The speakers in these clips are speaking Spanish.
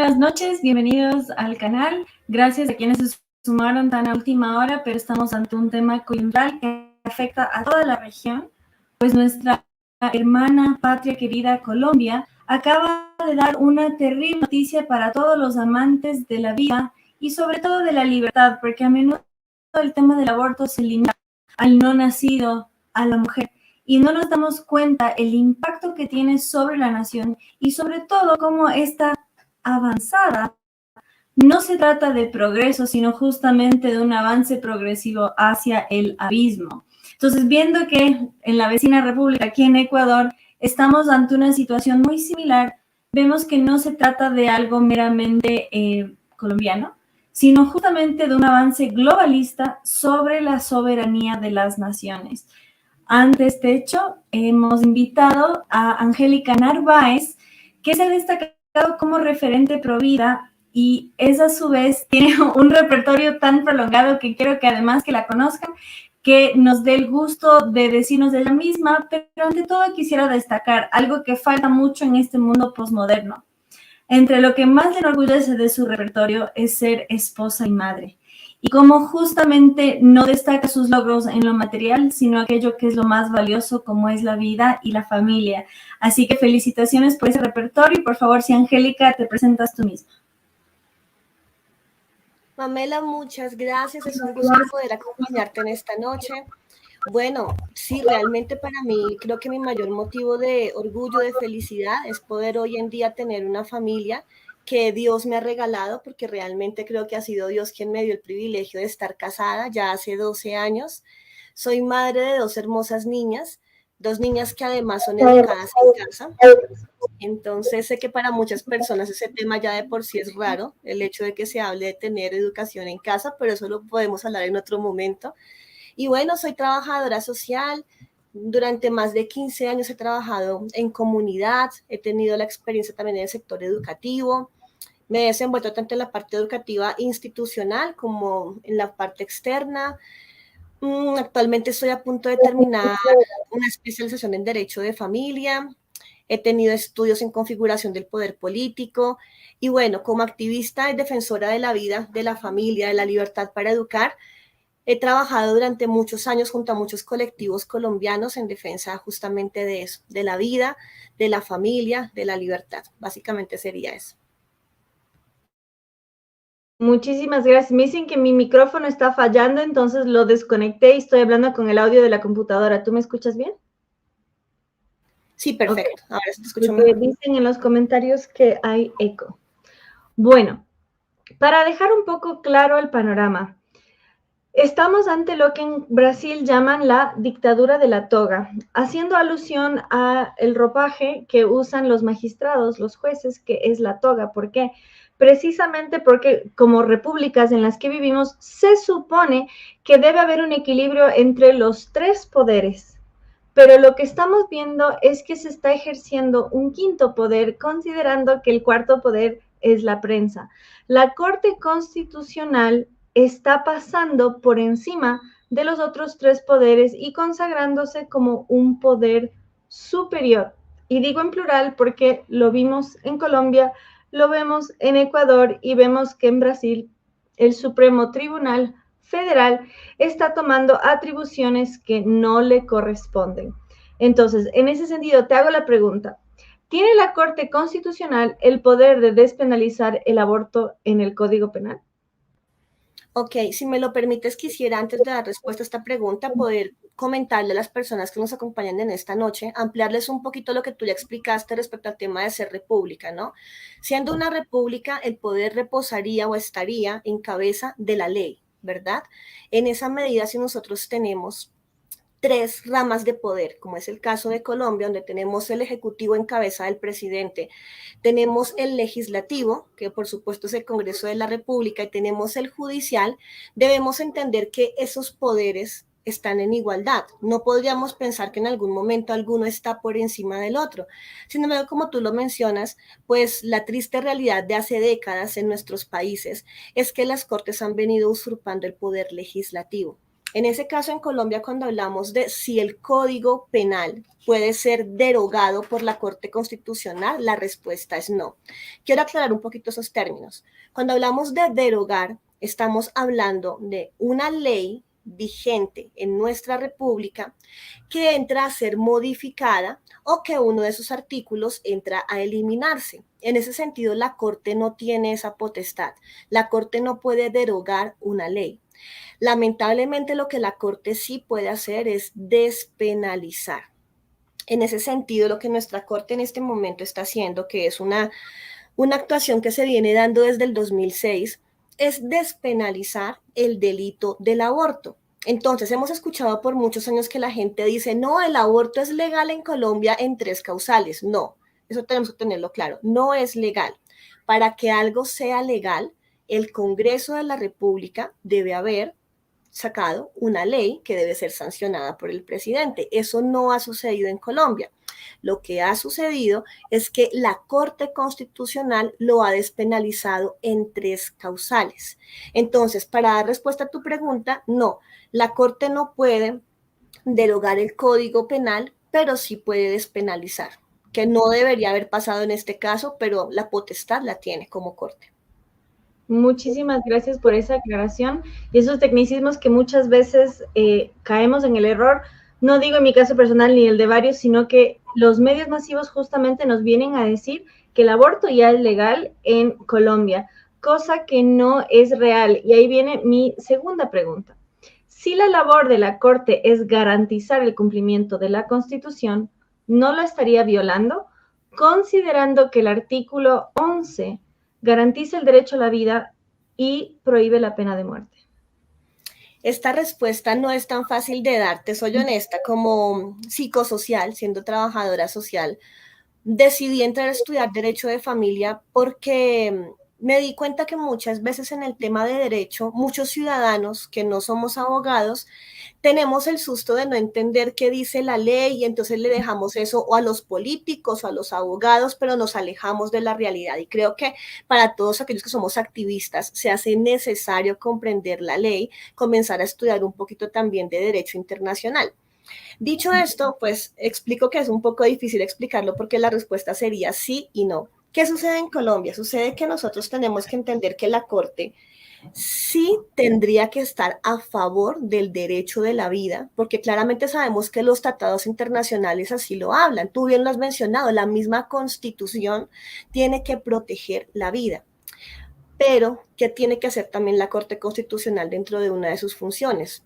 buenas noches, bienvenidos al canal. Gracias a quienes se sumaron tan a última hora, pero estamos ante un tema coyuntural que afecta a toda la región, pues nuestra hermana patria querida Colombia acaba de dar una terrible noticia para todos los amantes de la vida y sobre todo de la libertad, porque a menudo el tema del aborto se limita al no nacido, a la mujer, y no nos damos cuenta el impacto que tiene sobre la nación y sobre todo cómo esta avanzada no se trata de progreso, sino justamente de un avance progresivo hacia el abismo. Entonces, viendo que en la vecina república, aquí en Ecuador, estamos ante una situación muy similar, vemos que no se trata de algo meramente colombiano, sino justamente de un avance globalista sobre la soberanía de las naciones. Ante este hecho, hemos invitado a Angélica Narváez, que se ha destacado como referente pro vida y es a su vez tiene un repertorio tan prolongado que quiero que además que la conozcan, que nos dé el gusto de decirnos de ella misma, pero ante todo quisiera destacar algo que falta mucho en este mundo posmoderno. Entre lo que más le enorgullece de su repertorio es ser esposa y madre. Y como justamente no destaca sus logros en lo material, sino aquello que es lo más valioso, como es la vida y la familia. Así que felicitaciones por ese repertorio y por favor, si Angélica, te presentas tú misma. Pamela, muchas gracias. Es un gusto poder acompañarte en esta noche. Bueno, sí, realmente para mí creo que mi mayor motivo de orgullo, de felicidad, es poder hoy en día tener una familia que Dios me ha regalado, porque realmente creo que ha sido Dios quien me dio el privilegio de estar casada ya hace 12 años. Soy madre de 2 hermosas niñas que además son educadas en casa. Entonces sé que para muchas personas ese tema ya de por sí es raro, el hecho de que se hable de tener educación en casa, pero eso lo podemos hablar en otro momento. Y bueno, soy trabajadora social. Durante más de 15 años he trabajado en comunidad, he tenido la experiencia también en el sector educativo. Me he desenvuelto tanto en la parte educativa institucional como en la parte externa. Actualmente estoy a punto de terminar una especialización en Derecho de Familia. He tenido estudios en configuración del poder político y bueno, como activista y defensora de la vida, de la familia, de la libertad para educar, he trabajado durante muchos años junto a muchos colectivos colombianos en defensa justamente de eso, de la vida, de la familia, de la libertad. Básicamente sería eso. Muchísimas gracias. Me dicen que mi micrófono está fallando, entonces lo desconecté y estoy hablando con el audio de la computadora. ¿Tú me escuchas bien? Sí, perfecto. Okay. Ahora se te escucha Porque mejor. dicen en los comentarios que hay eco. Bueno, para dejar un poco claro el panorama, estamos ante lo que en Brasil llaman la dictadura de la toga, haciendo alusión a el ropaje que usan los magistrados, los jueces, que es la toga. ¿Por qué? Precisamente porque como repúblicas en las que vivimos, se supone que debe haber un equilibrio entre los tres poderes. Pero lo que estamos viendo es que se está ejerciendo un quinto poder, considerando que el cuarto poder es la prensa. La Corte Constitucional está pasando por encima de los otros tres poderes y consagrándose como un poder superior. Y digo en plural porque lo vimos en Colombia, lo vemos en Ecuador y vemos que en Brasil el Supremo Tribunal Federal está tomando atribuciones que no le corresponden. Entonces, en ese sentido, te hago la pregunta. ¿Tiene la Corte Constitucional el poder de despenalizar el aborto en el Código Penal? Ok, si me lo permites, quisiera antes de dar respuesta a esta pregunta poder comentarle a las personas que nos acompañan en esta noche, ampliarles un poquito lo que tú ya explicaste respecto al tema de ser república, ¿no? Siendo una república, el poder reposaría o estaría en cabeza de la ley, ¿verdad? En esa medida, si nosotros tenemos tres ramas de poder, como es el caso de Colombia, donde tenemos el ejecutivo en cabeza del presidente, tenemos el legislativo, que por supuesto es el Congreso de la República, y tenemos el judicial, debemos entender que esos poderes están en igualdad. No podríamos pensar que en algún momento alguno está por encima del otro. Sin embargo, como tú lo mencionas, pues la triste realidad de hace décadas en nuestros países es que las cortes han venido usurpando el poder legislativo. En ese caso, en Colombia, cuando hablamos de si el Código Penal puede ser derogado por la Corte Constitucional, la respuesta es no. Quiero aclarar un poquito esos términos. Cuando hablamos de derogar, estamos hablando de una ley vigente en nuestra república que entra a ser modificada o que uno de sus artículos entra a eliminarse. En ese sentido, la Corte no tiene esa potestad. La Corte no puede derogar una ley. Lamentablemente, lo que la Corte sí puede hacer es despenalizar. En ese sentido, lo que nuestra Corte en este momento está haciendo, que es una actuación que se viene dando desde el 2006, es despenalizar el delito del aborto. Entonces, hemos escuchado por muchos años que la gente dice, no, el aborto es legal en Colombia en 3 causales. No, eso tenemos que tenerlo claro, no es legal. Para que algo sea legal, el Congreso de la República debe haber sacado una ley que debe ser sancionada por el presidente. Eso no ha sucedido en Colombia. Lo que ha sucedido es que la Corte Constitucional lo ha despenalizado en 3 causales. Entonces, para dar respuesta a tu pregunta, no, la Corte no puede derogar el Código Penal, pero sí puede despenalizar, que no debería haber pasado en este caso, pero la potestad la tiene como Corte. Muchísimas gracias por esa aclaración y esos tecnicismos que muchas veces caemos en el error, no digo en mi caso personal ni el de varios, sino que los medios masivos justamente nos vienen a decir que el aborto ya es legal en Colombia, cosa que no es real. Y ahí viene mi segunda pregunta. Si la labor de la Corte es garantizar el cumplimiento de la Constitución, ¿no lo estaría violando? Considerando que el artículo 11 garantiza el derecho a la vida y prohíbe la pena de muerte. Esta respuesta no es tan fácil de dar, te soy honesta, como psicosocial, siendo trabajadora social, decidí entrar a estudiar Derecho de Familia porque me di cuenta que muchas veces en el tema de derecho, muchos ciudadanos que no somos abogados, tenemos el susto de no entender qué dice la ley y entonces le dejamos eso o a los políticos o a los abogados, pero nos alejamos de la realidad. Y creo que para todos aquellos que somos activistas se hace necesario comprender la ley, comenzar a estudiar un poquito también de derecho internacional. Dicho esto, pues explico que es un poco difícil explicarlo porque la respuesta sería sí y no. ¿Qué sucede en Colombia? Sucede que nosotros tenemos que entender que la Corte sí tendría que estar a favor del derecho de la vida, porque claramente sabemos que los tratados internacionales así lo hablan. Tú bien lo has mencionado, la misma Constitución tiene que proteger la vida. Pero, ¿qué tiene que hacer también la Corte Constitucional dentro de una de sus funciones?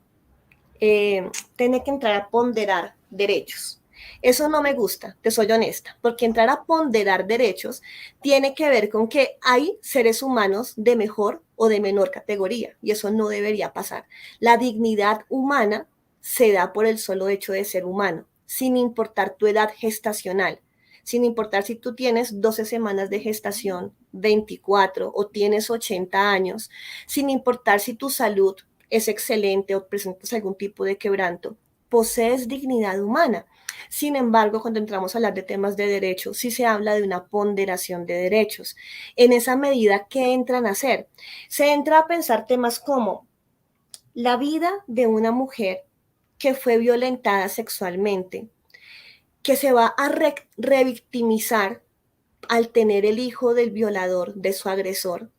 Tiene que entrar a ponderar derechos. Eso no me gusta, te soy honesta, porque entrar a ponderar derechos tiene que ver con que hay seres humanos de mejor o de menor categoría, y eso no debería pasar. La dignidad humana se da por el solo hecho de ser humano, sin importar tu edad gestacional, sin importar si tú tienes 12 semanas de gestación, 24 o tienes 80 años, sin importar si tu salud es excelente o presentas algún tipo de quebranto, posees dignidad humana. Sin embargo, cuando entramos a hablar de temas de derechos, sí se habla de una ponderación de derechos. En esa medida, ¿qué entran a hacer? Se entra a pensar temas como la vida de una mujer que fue violentada sexualmente, que se va a revictimizar al tener el hijo del violador, de su agresor.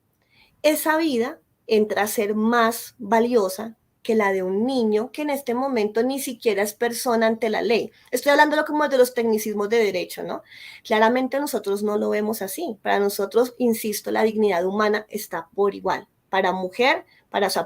Esa vida entra a ser más valiosa que la de un niño que en este momento ni siquiera es persona ante la ley. Estoy hablando como de los tecnicismos de derecho, ¿no? Claramente nosotros no lo vemos así. Para nosotros, insisto, la dignidad humana está por igual. Para mujer,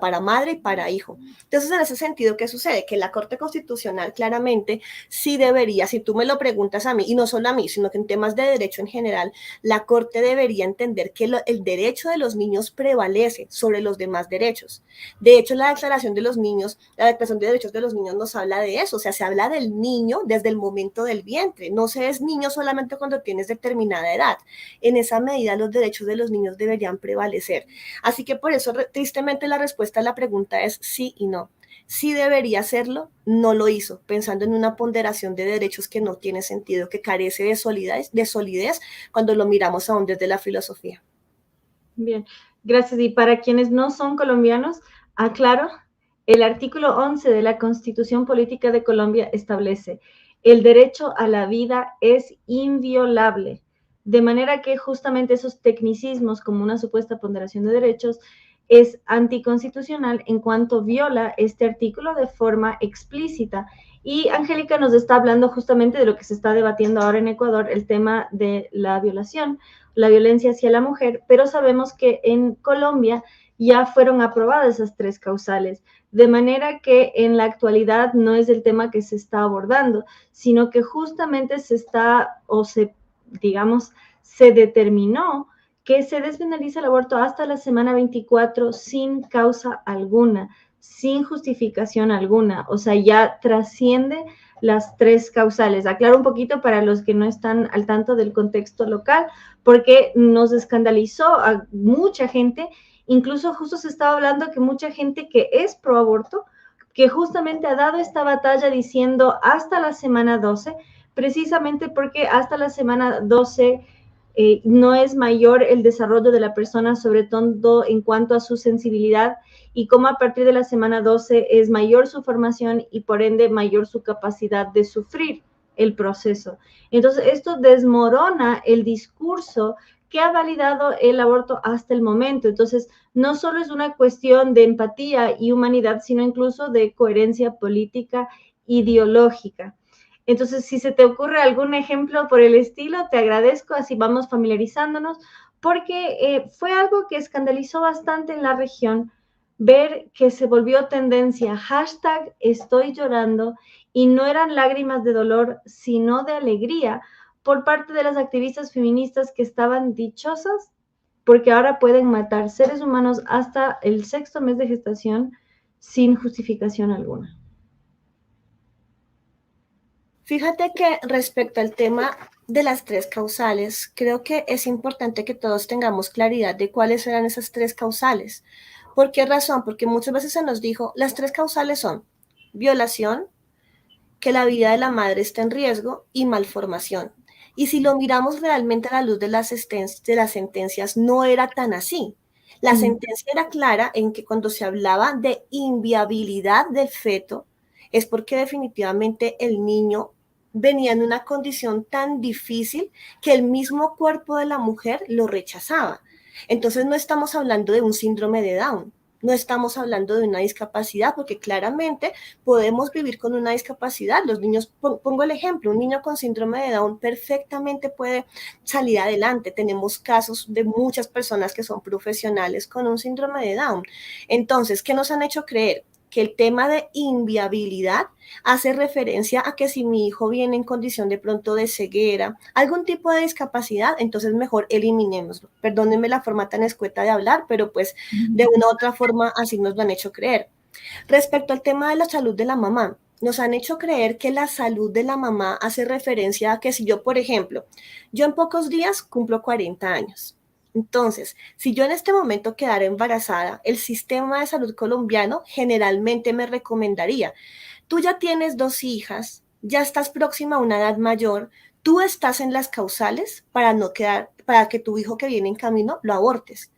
para madre y para hijo. Entonces, en ese sentido, ¿qué sucede? Que la Corte Constitucional claramente sí debería, si tú me lo preguntas a mí, y no solo a mí, sino que en temas de derecho en general, la Corte debería entender que el derecho de los niños prevalece sobre los demás derechos. De hecho, la Declaración de los Niños, la Declaración de Derechos de los Niños nos habla de eso, o sea, se habla del niño desde el momento del vientre, no se es niño solamente cuando tienes determinada edad. En esa medida, los derechos de los niños deberían prevalecer. Así que por eso, tristemente, la respuesta a la pregunta es sí y no. Sí debería hacerlo, no lo hizo, pensando en una ponderación de derechos que no tiene sentido, que carece de solidez cuando lo miramos aún desde la filosofía. Bien, gracias. Y para quienes no son colombianos, aclaro, El artículo 11 de la Constitución Política de Colombia establece: el derecho a la vida es inviolable, de manera que justamente esos tecnicismos como una supuesta ponderación de derechos es anticonstitucional en cuanto viola este artículo de forma explícita. Y Angélica nos está hablando justamente de lo que se está debatiendo ahora en Ecuador, el tema de la violación, la violencia hacia la mujer, pero sabemos que en Colombia ya fueron aprobadas esas 3 causales, de manera que en la actualidad no es el tema que se está abordando, sino que justamente se está, o se, digamos, se determinó que se despenaliza el aborto hasta la semana 24 sin causa alguna, sin justificación alguna, o sea, ya trasciende las 3 causales. Aclaro un poquito para los que no están al tanto del contexto local, porque nos escandalizó a mucha gente. Incluso justo se estaba hablando que mucha gente que es pro aborto, que justamente ha dado esta batalla diciendo hasta la semana 12, precisamente porque hasta la semana 12 no es mayor el desarrollo de la persona, sobre todo en cuanto a su sensibilidad, y como a partir de la semana 12 es mayor su formación y por ende mayor su capacidad de sufrir el proceso. Entonces, esto desmorona el discurso que ha validado el aborto hasta el momento. Entonces, no solo es una cuestión de empatía y humanidad, sino incluso de coherencia política ideológica. Entonces, si se te ocurre algún ejemplo por el estilo, te agradezco, así vamos familiarizándonos, porque fue algo que escandalizó bastante en la región, ver que se volvió tendencia, hashtag estoy llorando, y no eran lágrimas de dolor, sino de alegría por parte de las activistas feministas que estaban dichosas porque ahora pueden matar seres humanos hasta el 6º mes de gestación sin justificación alguna. Fíjate que respecto al tema de las 3 causales, creo que es importante que todos tengamos claridad de cuáles eran esas 3 causales. ¿Por qué razón? Porque muchas veces se nos dijo, las 3 causales son violación, que la vida de la madre está en riesgo y malformación. Y si lo miramos realmente a la luz de las sentencias, no era tan así. La sentencia era clara en que cuando se hablaba de inviabilidad del feto, es porque definitivamente el niño venía en una condición tan difícil que el mismo cuerpo de la mujer lo rechazaba. Entonces no estamos hablando de un síndrome de Down, no estamos hablando de una discapacidad, porque claramente podemos vivir con una discapacidad. Los niños, pongo el ejemplo, un niño con síndrome de Down perfectamente puede salir adelante. Tenemos casos de muchas personas que son profesionales con un síndrome de Down. Entonces, ¿qué nos han hecho creer? Que el tema de inviabilidad hace referencia a que si mi hijo viene en condición de pronto de ceguera, algún tipo de discapacidad, entonces mejor eliminémoslo. Perdónenme la forma tan escueta de hablar, pero pues de una u otra forma así nos lo han hecho creer. Respecto al tema de la salud de la mamá, nos han hecho creer que la salud de la mamá hace referencia a que si yo, por ejemplo, yo en pocos días cumplo 40 años. Entonces, si yo en este momento quedara embarazada, el sistema de salud colombiano generalmente me recomendaría, tú ya tienes 2 hijas, ya estás próxima a una edad mayor, tú estás en las causales para que tu hijo que viene en camino lo abortes.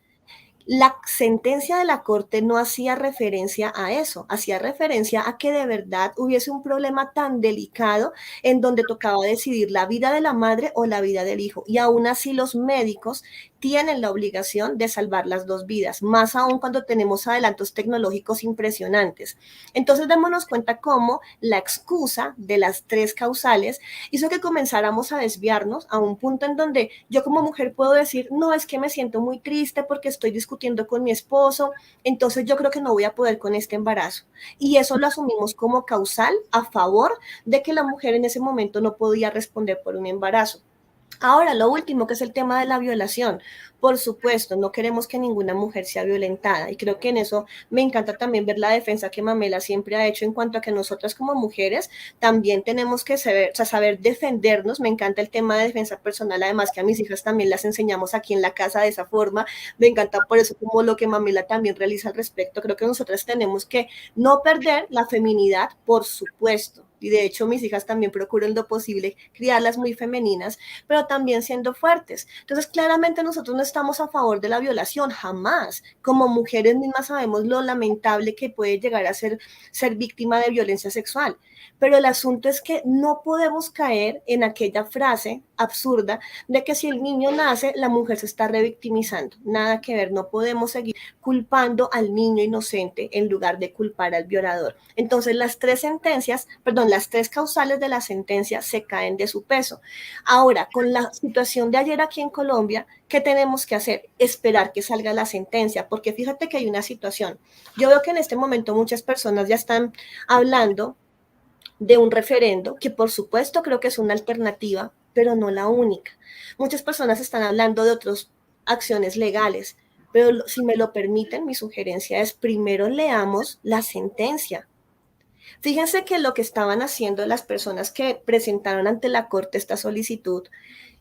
La sentencia de la corte no hacía referencia a eso, hacía referencia a que de verdad hubiese un problema tan delicado en donde tocaba decidir la vida de la madre o la vida del hijo. Y aún así los médicos tienen la obligación de salvar las 2 vidas, más aún cuando tenemos adelantos tecnológicos impresionantes. Entonces démonos cuenta cómo la excusa de las 3 causales hizo que comenzáramos a desviarnos a un punto en donde yo como mujer puedo decir, no, es que me siento muy triste porque estoy discutiendo con mi esposo, entonces yo creo que no voy a poder con este embarazo. Y eso lo asumimos como causal a favor de que la mujer en ese momento no podía responder por un embarazo. Ahora, lo último, que es el tema de la violación. Por supuesto, no queremos que ninguna mujer sea violentada y creo que en eso me encanta también ver la defensa que Mamela siempre ha hecho en cuanto a que nosotras como mujeres también tenemos que saber defendernos. Me encanta el tema de defensa personal, además que a mis hijas también las enseñamos aquí en la casa de esa forma. Me encanta por eso como lo que Mamela también realiza al respecto. Creo que nosotras tenemos que no perder la feminidad, por supuesto, y de hecho mis hijas también procuran lo posible criarlas muy femeninas, pero también siendo fuertes. Entonces, claramente nosotros no estamos a favor de la violación, jamás. Como mujeres mismas sabemos lo lamentable que puede llegar a ser víctima de violencia sexual. Pero el asunto es que no podemos caer en aquella frase absurda de que si el niño nace, la mujer se está revictimizando. Nada que ver, no podemos seguir culpando al niño inocente en lugar de culpar al violador. Entonces, las tres causales de la sentencia se caen de su peso. Ahora, con la situación de ayer aquí en Colombia, ¿qué tenemos que hacer? Esperar que salga la sentencia, porque fíjate que hay una situación. Yo veo que en este momento muchas personas ya están hablando de un referendo, que por supuesto creo que es una alternativa, pero no la única. Muchas personas están hablando de otras acciones legales, pero si me lo permiten, mi sugerencia es primero leamos la sentencia. Fíjense que lo que estaban haciendo las personas que presentaron ante la Corte esta solicitud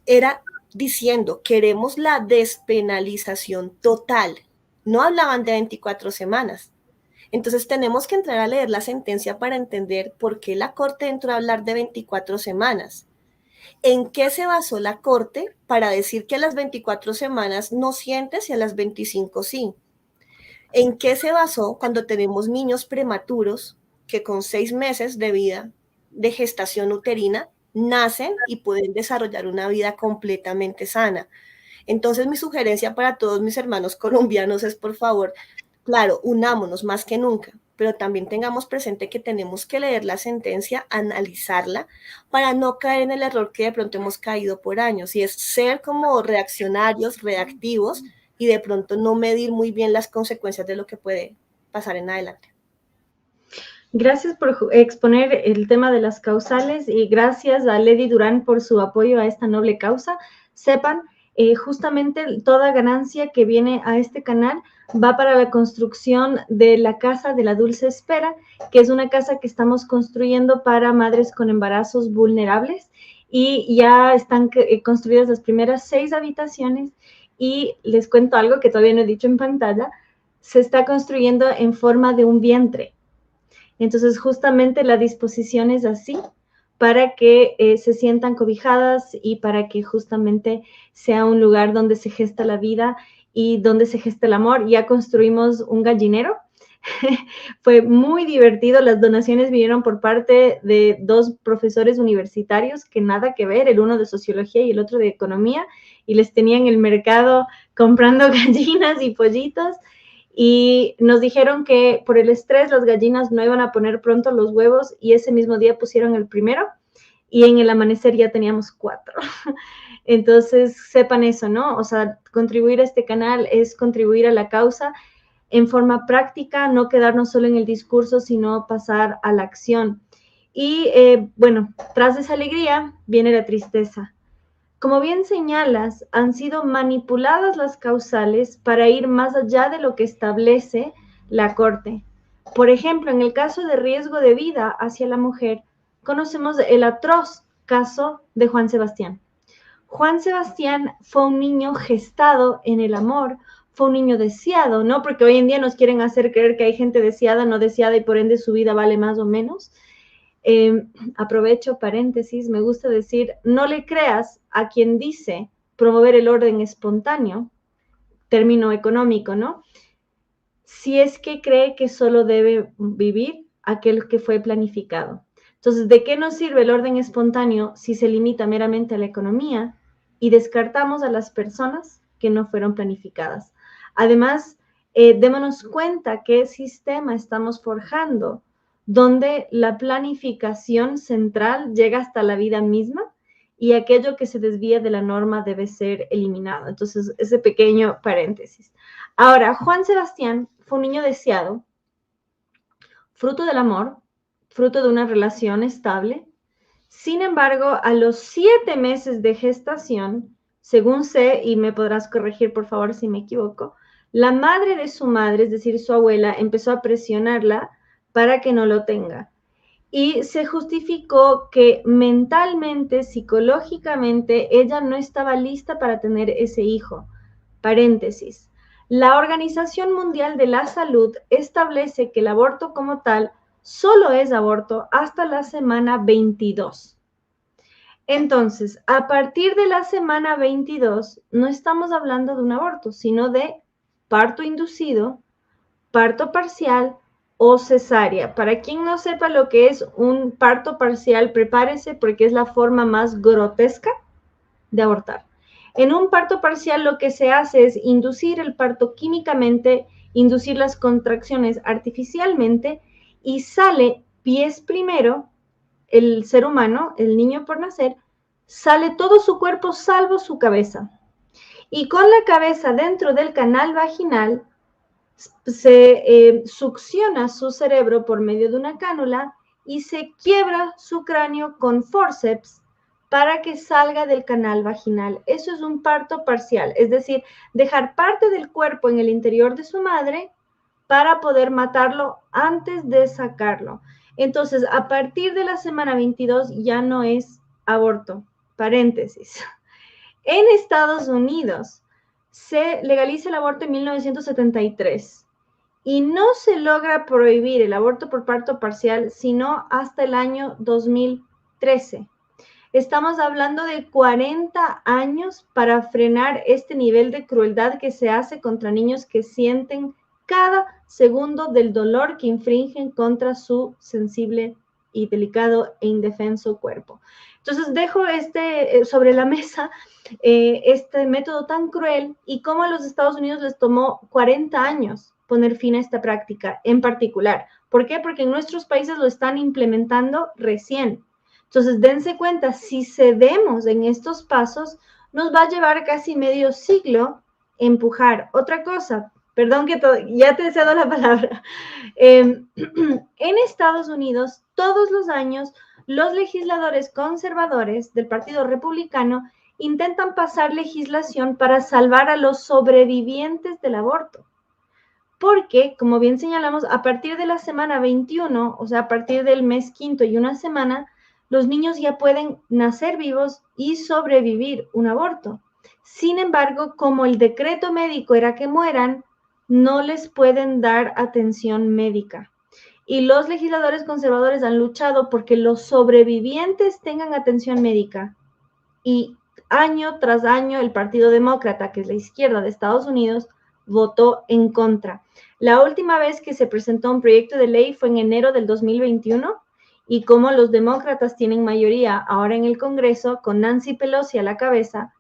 era diciendo, queremos la despenalización total. No hablaban de 24 semanas. Entonces tenemos que entrar a leer la sentencia para entender por qué la Corte entró a hablar de 24 semanas. ¿En qué se basó la Corte para decir que a las 24 semanas no sientes y a las 25 sí? ¿En qué se basó cuando tenemos niños prematuros que con 6 meses de vida de gestación uterina nacen y pueden desarrollar una vida completamente sana? Entonces mi sugerencia para todos mis hermanos colombianos es, por favor, claro, unámonos más que nunca, pero también tengamos presente que tenemos que leer la sentencia, analizarla, para no caer en el error que de pronto hemos caído por años, y es ser como reaccionarios, reactivos, y de pronto no medir muy bien las consecuencias de lo que puede pasar en adelante. Gracias por exponer el tema de las causales y gracias a Lady Durán por su apoyo a esta noble causa. Sepan, justamente toda ganancia que viene a este canal va para la construcción de la Casa de la Dulce Espera, que es una casa que estamos construyendo para madres con embarazos vulnerables y ya están construidas las primeras 6 habitaciones y les cuento algo que todavía no he dicho en pantalla, se está construyendo en forma de un vientre. Entonces, justamente la disposición es así para que se sientan cobijadas y para que justamente sea un lugar donde se gesta la vida y donde se gesta el amor. Ya construimos un gallinero. Fue muy divertido. Las donaciones vinieron por parte de 2 profesores universitarios que nada que ver, el uno de sociología y el otro de economía, y les tenían el mercado comprando gallinas y pollitos. Y nos dijeron que por el estrés las gallinas no iban a poner pronto los huevos y ese mismo día pusieron el primero y en el amanecer ya teníamos 4. Entonces, sepan eso, ¿no? O sea, contribuir a este canal es contribuir a la causa en forma práctica, no quedarnos solo en el discurso, sino pasar a la acción. Y bueno, tras esa alegría viene la tristeza. Como bien señalas, han sido manipuladas las causales para ir más allá de lo que establece la Corte. Por ejemplo, en el caso de riesgo de vida hacia la mujer, conocemos el atroz caso de Juan Sebastián. Juan Sebastián fue un niño gestado en el amor, fue un niño deseado, ¿no? Porque hoy en día nos quieren hacer creer que hay gente deseada, no deseada y por ende su vida vale más o menos. Aprovecho paréntesis, me gusta decir, no le creas a quien dice promover el orden espontáneo, término económico, ¿no? Si es que cree que solo debe vivir aquel que fue planificado. Entonces, ¿de qué nos sirve el orden espontáneo si se limita meramente a la economía y descartamos a las personas que no fueron planificadas? Además, démonos cuenta qué sistema estamos forjando, donde la planificación central llega hasta la vida misma y aquello que se desvía de la norma debe ser eliminado. Entonces, ese pequeño paréntesis. Ahora, Juan Sebastián fue un niño deseado, fruto del amor, fruto de una relación estable. Sin embargo, a los 7 meses de gestación, según sé, y me podrás corregir por favor si me equivoco, la madre de su madre, es decir, su abuela, empezó a presionarla para que no lo tenga. Y se justificó que mentalmente, psicológicamente, ella no estaba lista para tener ese hijo. Paréntesis. La Organización Mundial de la Salud establece que el aborto como tal solo es aborto hasta la semana 22. Entonces, a partir de la semana 22, no estamos hablando de un aborto, sino de parto inducido, parto parcial o cesárea. Para quien no sepa lo que es un parto parcial, prepárese porque es la forma más grotesca de abortar. En un parto parcial lo que se hace es inducir el parto químicamente, inducir las contracciones artificialmente y sale pies primero el ser humano, el niño por nacer, sale todo su cuerpo salvo su cabeza. Y con la cabeza dentro del canal vaginal se succiona su cerebro por medio de una cánula y se quiebra su cráneo con forceps para que salga del canal vaginal. Eso es un parto parcial, es decir, dejar parte del cuerpo en el interior de su madre para poder matarlo antes de sacarlo. Entonces, a partir de la semana 22 ya no es aborto. Paréntesis. En Estados Unidos se legaliza el aborto en 1973 y no se logra prohibir el aborto por parto parcial sino hasta el año 2013. Estamos hablando de 40 años para frenar este nivel de crueldad que se hace contra niños que sienten cada segundo del dolor que infringen contra su sensible y delicado e indefenso cuerpo. Entonces dejo sobre la mesa este método tan cruel y cómo a los Estados Unidos les tomó 40 años poner fin a esta práctica en particular. ¿Por qué? Porque en nuestros países lo están implementando recién. Entonces, dense cuenta, si cedemos en estos pasos, nos va a llevar casi medio siglo empujar. Otra cosa, perdón que ya te he cedo la palabra. En Estados Unidos, todos los años, los legisladores conservadores del Partido Republicano intentan pasar legislación para salvar a los sobrevivientes del aborto. Porque, como bien señalamos, a partir de la semana 21, o sea, a partir del mes quinto y una semana, los niños ya pueden nacer vivos y sobrevivir un aborto. Sin embargo, como el decreto médico era que mueran, no les pueden dar atención médica. Y los legisladores conservadores han luchado porque los sobrevivientes tengan atención médica. Y año tras año el Partido Demócrata, que es la izquierda de Estados Unidos, votó en contra. La última vez que se presentó un proyecto de ley fue en enero del 2021 y como los demócratas tienen mayoría ahora en el Congreso, con Nancy Pelosi a la cabeza,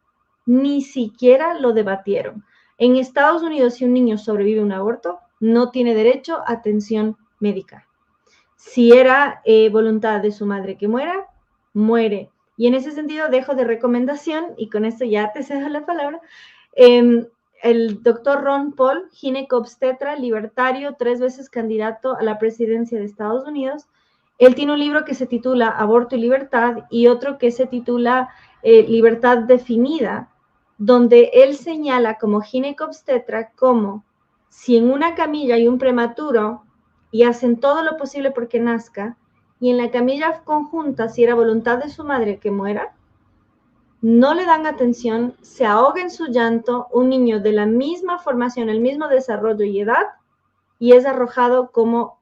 ni siquiera lo debatieron. En Estados Unidos, si un niño sobrevive a un aborto, no tiene derecho a atención médica. Si era voluntad de su madre que muera, muere. Y en ese sentido dejo de recomendación, y con esto ya te cedo la palabra, el doctor Ron Paul, ginecobstetra, libertario, 3 veces candidato a la presidencia de Estados Unidos. Él tiene un libro que se titula Aborto y Libertad y otro que se titula Libertad Definida, donde él señala como ginecobstetra como si en una camilla hay un prematuro y hacen todo lo posible porque nazca, y en la camilla conjunta, si era voluntad de su madre que muera, no le dan atención, se ahoga en su llanto, un niño de la misma formación, el mismo desarrollo y edad, y es arrojado como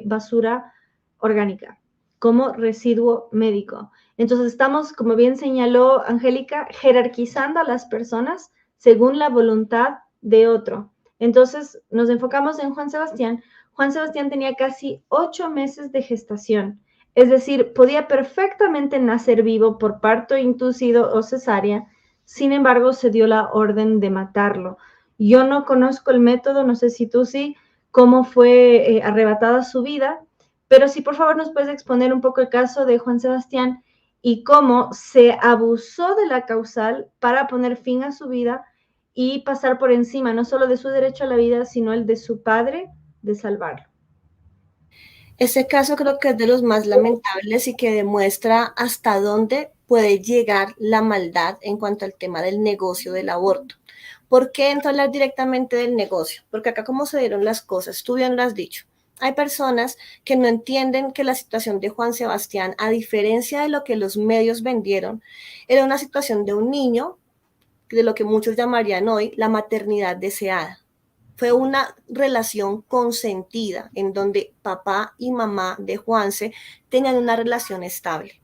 basura orgánica, como residuo médico. Entonces estamos, como bien señaló Angélica, jerarquizando a las personas según la voluntad de otro. Entonces nos enfocamos en Juan Sebastián. Juan Sebastián tenía casi 8 meses de gestación. Es decir, podía perfectamente nacer vivo por parto inducido o cesárea, sin embargo, se dio la orden de matarlo. Yo no conozco el método, no sé si tú sí, cómo fue arrebatada su vida, pero sí, por favor, nos puedes exponer un poco el caso de Juan Sebastián y cómo se abusó de la causal para poner fin a su vida y pasar por encima no solo de su derecho a la vida, sino el de su padre de salvarlo. Este caso creo que es de los más lamentables y que demuestra hasta dónde puede llegar la maldad en cuanto al tema del negocio del aborto. ¿Por qué entro a hablar directamente del negocio? Porque acá como se dieron las cosas, tú bien lo has dicho. Hay personas que no entienden que la situación de Juan Sebastián, a diferencia de lo que los medios vendieron, era una situación de un niño, de lo que muchos llamarían hoy la maternidad deseada. Fue una relación consentida en donde papá y mamá de Juanse tenían una relación estable.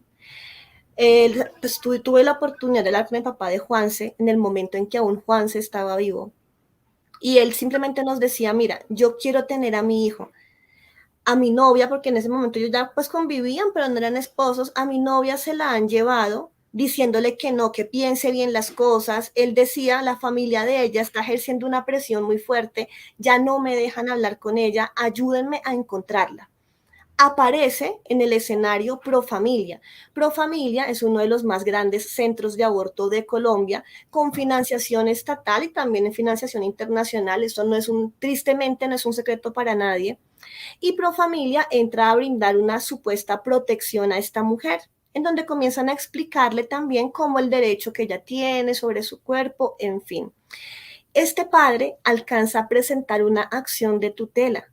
Pues, tuve la oportunidad de hablar con el papá de Juanse en el momento en que aún Juanse estaba vivo. Y él simplemente nos decía, mira, yo quiero tener a mi hijo, a mi novia, porque en ese momento ellos ya pues convivían, pero no eran esposos, a mi novia se la han llevado diciéndole que no, que piense bien las cosas. Él decía, la familia de ella está ejerciendo una presión muy fuerte, ya no me dejan hablar con ella, ayúdenme a encontrarla. Aparece en el escenario Profamilia. Profamilia es uno de los más grandes centros de aborto de Colombia, con financiación estatal y también en financiación internacional. Esto no es tristemente no es un secreto para nadie. Y Profamilia entra a brindar una supuesta protección a esta mujer, en donde comienzan a explicarle también cómo el derecho que ella tiene sobre su cuerpo, en fin. Este padre alcanza a presentar una acción de tutela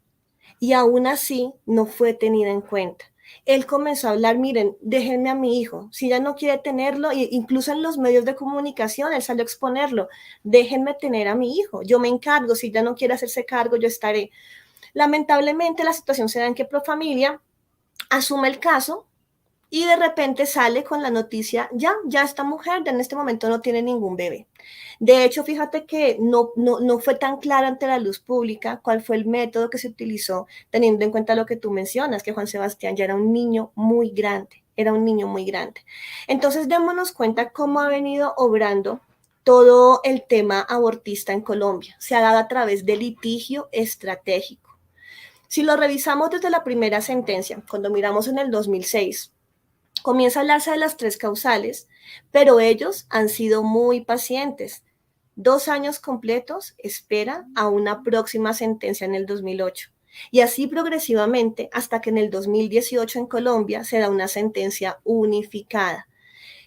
y aún así no fue tenida en cuenta. Él comenzó a hablar, miren, déjenme a mi hijo, si ella no quiere tenerlo, incluso en los medios de comunicación, él salió a exponerlo, déjenme tener a mi hijo, yo me encargo, si ella no quiere hacerse cargo, yo estaré. Lamentablemente la situación se da en que Profamilia asume el caso y de repente sale con la noticia, ya esta mujer en este momento no tiene ningún bebé. De hecho, fíjate que no fue tan claro ante la luz pública cuál fue el método que se utilizó, teniendo en cuenta lo que tú mencionas, que Juan Sebastián ya era un niño muy grande, Entonces, démonos cuenta cómo ha venido obrando todo el tema abortista en Colombia. Se ha dado a través de litigio estratégico. Si lo revisamos desde la primera sentencia, cuando miramos en el 2006, comienza a hablarse de las 3 causales, pero ellos han sido muy pacientes. 2 años completos espera a una próxima sentencia en el 2008. Y así progresivamente hasta que en el 2018 en Colombia se da una sentencia unificada.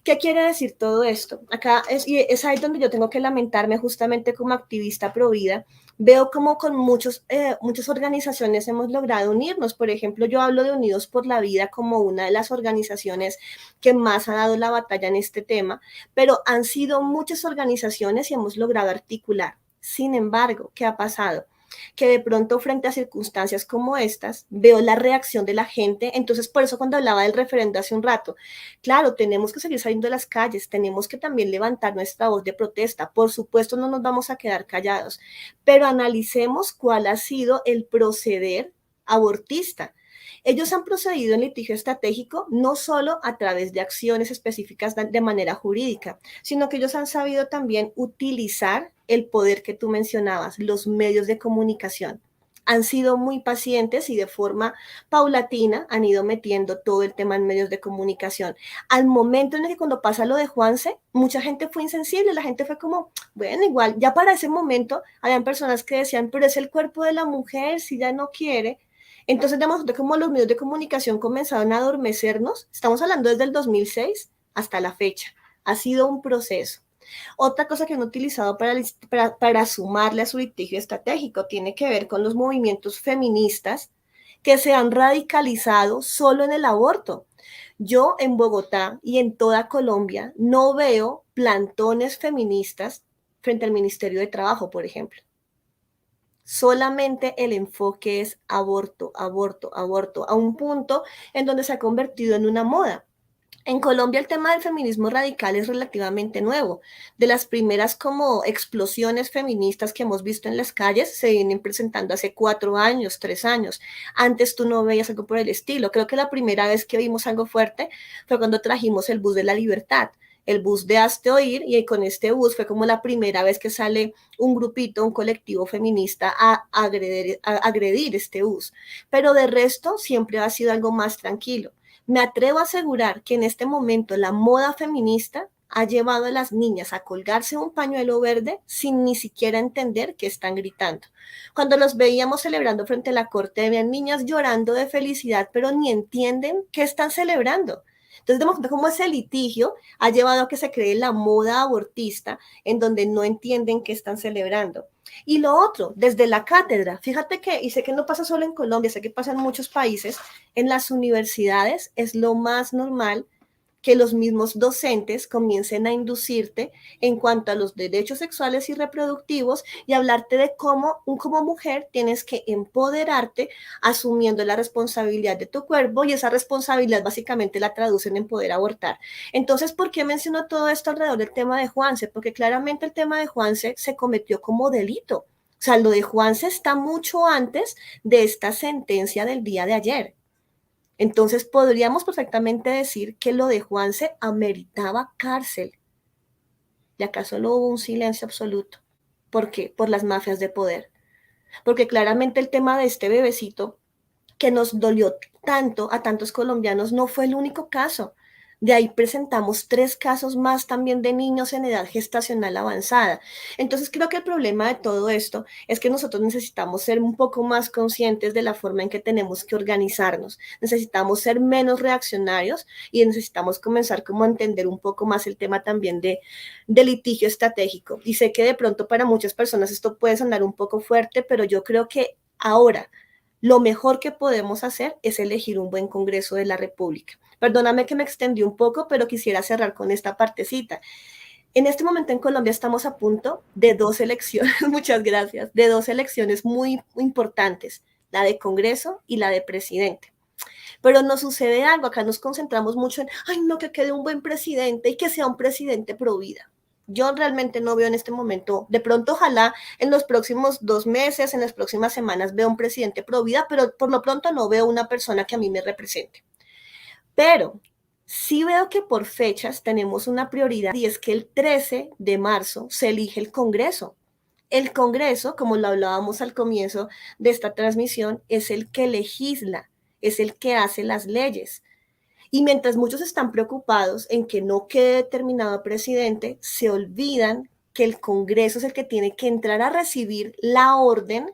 ¿Qué quiere decir todo esto? Acá es ahí donde yo tengo que lamentarme justamente como activista pro vida. Veo como con muchas organizaciones hemos logrado unirnos. Por ejemplo, yo hablo de Unidos por la Vida como una de las organizaciones que más ha dado la batalla en este tema, pero han sido muchas organizaciones y hemos logrado articular. Sin embargo, ¿qué ha pasado? Que de pronto frente a circunstancias como estas, veo la reacción de la gente. Entonces, por eso cuando hablaba del referendo hace un rato, claro, tenemos que seguir saliendo de las calles, tenemos que también levantar nuestra voz de protesta. Por supuesto, no nos vamos a quedar callados, pero analicemos cuál ha sido el proceder abortista. Ellos han procedido en litigio estratégico no solo a través de acciones específicas de manera jurídica, sino que ellos han sabido también utilizar el poder que tú mencionabas, los medios de comunicación. Han sido muy pacientes y de forma paulatina han ido metiendo todo el tema en medios de comunicación. Al momento en el que cuando pasa lo de Juanse, mucha gente fue insensible, la gente fue como, bueno, igual, ya para ese momento habían personas que decían, pero es el cuerpo de la mujer, si ya no quiere. Entonces, vemos cómo los medios de comunicación comenzaron a adormecernos. Estamos hablando desde el 2006 hasta la fecha. Ha sido un proceso. Otra cosa que han utilizado para sumarle a su litigio estratégico tiene que ver con los movimientos feministas que se han radicalizado solo en el aborto. Yo en Bogotá y en toda Colombia no veo plantones feministas frente al Ministerio de Trabajo, por ejemplo. Solamente el enfoque es aborto, aborto, aborto, a un punto en donde se ha convertido en una moda. En Colombia el tema del feminismo radical es relativamente nuevo. De las primeras como explosiones feministas que hemos visto en las calles se vienen presentando hace 4 años, 3 años. Antes tú no veías algo por el estilo. Creo que la primera vez que vimos algo fuerte fue cuando trajimos el bus de la libertad, el bus de Hazte Oír, y con este bus fue como la primera vez que sale un grupito, un colectivo feminista a agredir este bus. Pero de resto siempre ha sido algo más tranquilo. Me atrevo a asegurar que en este momento la moda feminista ha llevado a las niñas a colgarse un pañuelo verde sin ni siquiera entender que están gritando. Cuando los veíamos celebrando frente a la corte, habían niñas llorando de felicidad, pero ni entienden qué están celebrando. Entonces, vemos cómo ese litigio ha llevado a que se cree la moda abortista en donde no entienden qué están celebrando. Y lo otro, desde la cátedra, fíjate que, y sé que no pasa solo en Colombia, sé que pasa en muchos países, en las universidades es lo más normal que los mismos docentes comiencen a inducirte en cuanto a los derechos sexuales y reproductivos y hablarte de cómo como mujer tienes que empoderarte asumiendo la responsabilidad de tu cuerpo, y esa responsabilidad básicamente la traducen en poder abortar. Entonces, ¿por qué menciono todo esto alrededor del tema de Juanse? Porque claramente el tema de Juanse se cometió como delito. O sea, lo de Juanse está mucho antes de esta sentencia del día de ayer. Entonces, podríamos perfectamente decir que lo de Juanse ameritaba cárcel. ¿Y acaso no hubo un silencio absoluto? ¿Por qué? Por las mafias de poder. Porque claramente el tema de este bebecito que nos dolió tanto a tantos colombianos no fue el único caso. De ahí presentamos 3 casos más también de niños en edad gestacional avanzada. Entonces creo que el problema de todo esto es que nosotros necesitamos ser un poco más conscientes de la forma en que tenemos que organizarnos. Necesitamos ser menos reaccionarios y necesitamos comenzar como a entender un poco más el tema también de litigio estratégico. Y sé que de pronto para muchas personas esto puede sonar un poco fuerte, pero yo creo que ahora lo mejor que podemos hacer es elegir un buen Congreso de la República. Perdóname que me extendí un poco, pero quisiera cerrar con esta partecita. En este momento en Colombia estamos a punto de 2 elecciones, muchas gracias, de 2 elecciones muy importantes, la de Congreso y la de presidente. Pero nos sucede algo, acá nos concentramos mucho en, ay no, que quede un buen presidente y que sea un presidente pro vida. Yo realmente no veo en este momento, de pronto ojalá en los próximos 2 meses, en las próximas semanas veo un presidente pro vida, pero por lo pronto no veo una persona que a mí me represente. Pero sí veo que por fechas tenemos una prioridad, y es que el 13 de marzo se elige el Congreso. El Congreso, como lo hablábamos al comienzo de esta transmisión, es el que legisla, es el que hace las leyes. Y mientras muchos están preocupados en que no quede determinado presidente, se olvidan que el Congreso es el que tiene que entrar a recibir la orden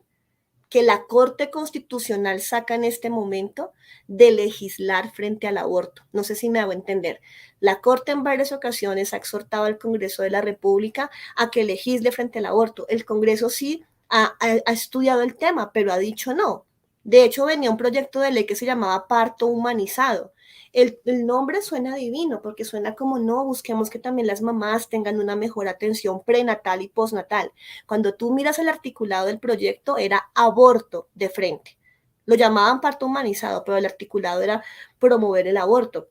que la Corte Constitucional saca en este momento de legislar frente al aborto. No sé si me hago entender. La Corte en varias ocasiones ha exhortado al Congreso de la República a que legisle frente al aborto. El Congreso sí ha estudiado el tema, pero ha dicho no. De hecho, venía un proyecto de ley que se llamaba parto humanizado. El nombre suena divino porque suena como no, busquemos que también las mamás tengan una mejor atención prenatal y postnatal. Cuando tú miras el articulado del proyecto era aborto de frente. Lo llamaban parto humanizado, pero el articulado era promover el aborto.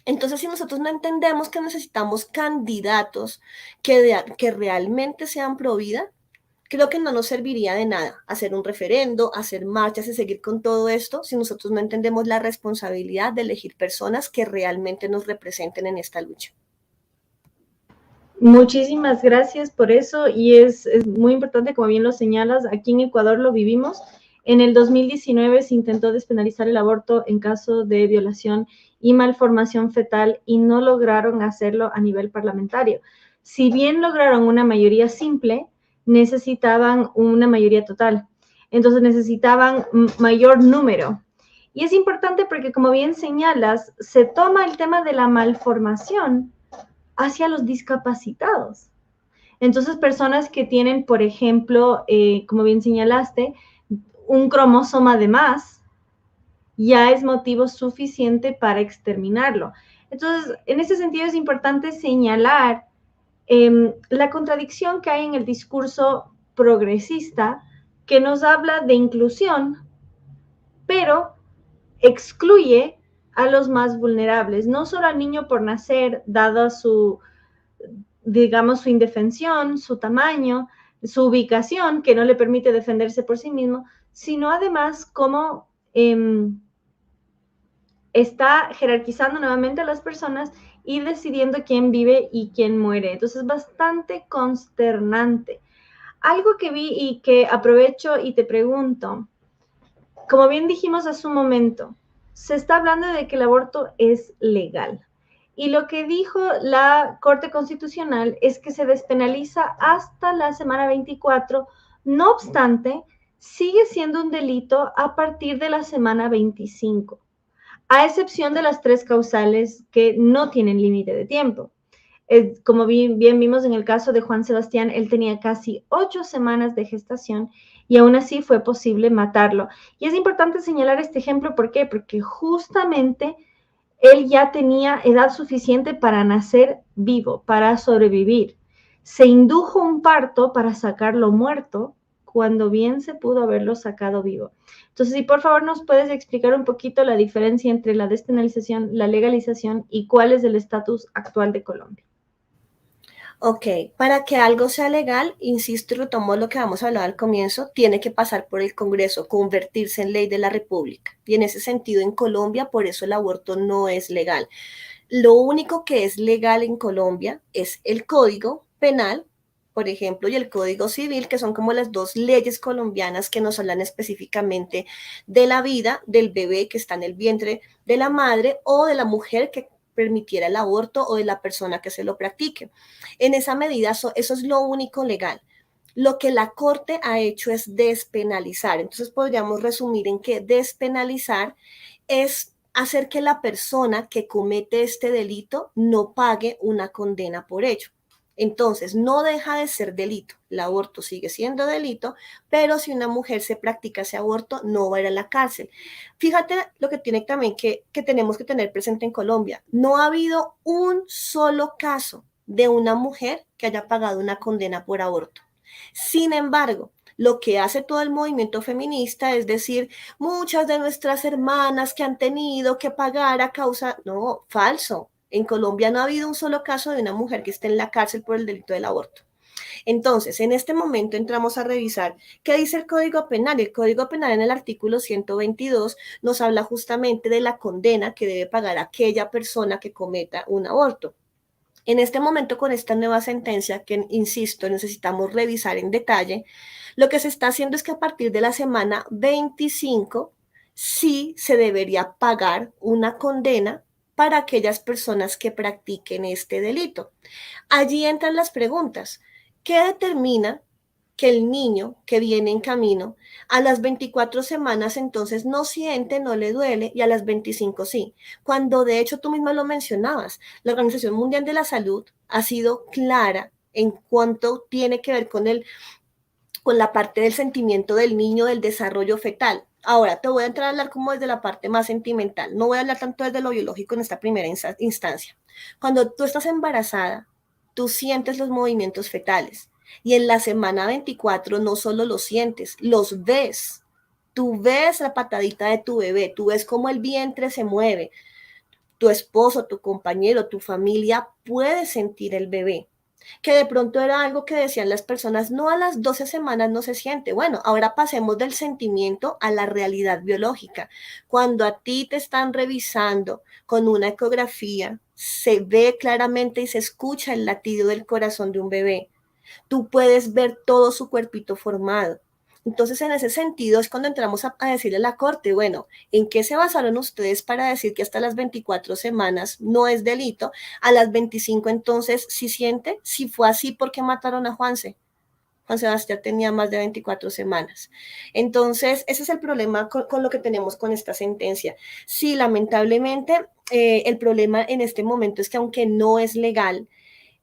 Entonces, si nosotros no entendemos que necesitamos candidatos que realmente sean pro vida, creo que no nos serviría de nada hacer un referendo, hacer marchas y seguir con todo esto si nosotros no entendemos la responsabilidad de elegir personas que realmente nos representen en esta lucha. Muchísimas gracias por eso, y es muy importante, como bien lo señalas, aquí en Ecuador lo vivimos. En el 2019 se intentó despenalizar el aborto en caso de violación y malformación fetal y no lograron hacerlo a nivel parlamentario. Si bien lograron una mayoría simple, necesitaban una mayoría total. Entonces necesitaban mayor número. Y es importante porque, como bien señalas, se toma el tema de la malformación hacia los discapacitados. Entonces, personas que tienen, por ejemplo, como bien señalaste, un cromosoma de más, ya es motivo suficiente para exterminarlo. Entonces, en ese sentido es importante señalar la contradicción que hay en el discurso progresista que nos habla de inclusión, pero excluye a los más vulnerables, no solo al niño por nacer, dado su, digamos, su indefensión, su tamaño, su ubicación, que no le permite defenderse por sí mismo, sino además cómo está jerarquizando nuevamente a las personas y decidiendo quién vive y quién muere. Entonces es bastante consternante. Algo que vi y que aprovecho y te pregunto, como bien dijimos hace un momento, se está hablando de que el aborto es legal. Y lo que dijo la Corte Constitucional es que se despenaliza hasta la semana 24. No obstante, sigue siendo un delito a partir de la semana 25, a excepción de las 3 causales que no tienen límite de tiempo. Como bien vimos en el caso de Juan Sebastián, él tenía casi 8 semanas de gestación y aún así fue posible matarlo. Y es importante señalar este ejemplo, ¿por qué? Porque justamente él ya tenía edad suficiente para nacer vivo, para sobrevivir. Se indujo un parto para sacarlo muerto, cuando bien se pudo haberlo sacado vivo. Entonces, si por favor nos puedes explicar un poquito la diferencia entre la despenalización, la legalización y cuál es el estatus actual de Colombia. Ok, para que algo sea legal, insisto y retomo lo que habíamos hablado al comienzo, tiene que pasar por el Congreso, convertirse en ley de la República. Y en ese sentido, en Colombia, por eso el aborto no es legal. Lo único que es legal en Colombia es el Código Penal, por ejemplo, y el Código Civil, que son como las dos leyes colombianas que nos hablan específicamente de la vida del bebé que está en el vientre de la madre o de la mujer que permitiera el aborto o de la persona que se lo practique. En esa medida, eso es lo único legal. Lo que la Corte ha hecho es despenalizar. Entonces podríamos resumir en que despenalizar es hacer que la persona que comete este delito no pague una condena por ello. Entonces, no deja de ser delito. El aborto sigue siendo delito, pero si una mujer se practica ese aborto, no va a ir a la cárcel. Fíjate lo que tiene también que tenemos que tener presente en Colombia. No ha habido un solo caso de una mujer que haya pagado una condena por aborto. Sin embargo, lo que hace todo el movimiento feminista es decir, muchas de nuestras hermanas que han tenido que pagar a causa... No, falso. En Colombia no ha habido un solo caso de una mujer que esté en la cárcel por el delito del aborto. Entonces, en este momento entramos a revisar qué dice el Código Penal. El Código Penal en el artículo 122 nos habla justamente de la condena que debe pagar aquella persona que cometa un aborto. En este momento, con esta nueva sentencia, que insisto, necesitamos revisar en detalle, lo que se está haciendo es que a partir de la semana 25 sí se debería pagar una condena para aquellas personas que practiquen este delito. Allí entran las preguntas. ¿Qué determina que el niño que viene en camino a las 24 semanas entonces no siente, no le duele y a las 25 sí? Cuando de hecho tú misma lo mencionabas, la Organización Mundial de la Salud ha sido clara en cuanto tiene que ver con la parte del sentimiento del niño, del desarrollo fetal. Ahora, te voy a entrar a hablar como desde la parte más sentimental. No voy a hablar tanto desde lo biológico en esta primera instancia. Cuando tú estás embarazada, tú sientes los movimientos fetales. Y en la semana 24 no solo los sientes, los ves. Tú ves la patadita de tu bebé, tú ves cómo el vientre se mueve. Tu esposo, tu compañero, tu familia puede sentir el bebé. Que de pronto era algo que decían las personas, no, a las 12 semanas no se siente. Bueno, ahora pasemos del sentimiento a la realidad biológica. Cuando a ti te están revisando con una ecografía, se ve claramente y se escucha el latido del corazón de un bebé. Tú puedes ver todo su cuerpito formado. Entonces, en ese sentido es cuando entramos a decirle a la Corte, bueno, ¿en qué se basaron ustedes para decir que hasta las 24 semanas no es delito? A las 25 entonces, ¿sí siente? Si fue así, ¿por qué mataron a Juanse? Juan Sebastián tenía más de 24 semanas. Entonces, ese es el problema con lo que tenemos con esta sentencia. Sí, lamentablemente, el problema en este momento es que aunque no es legal,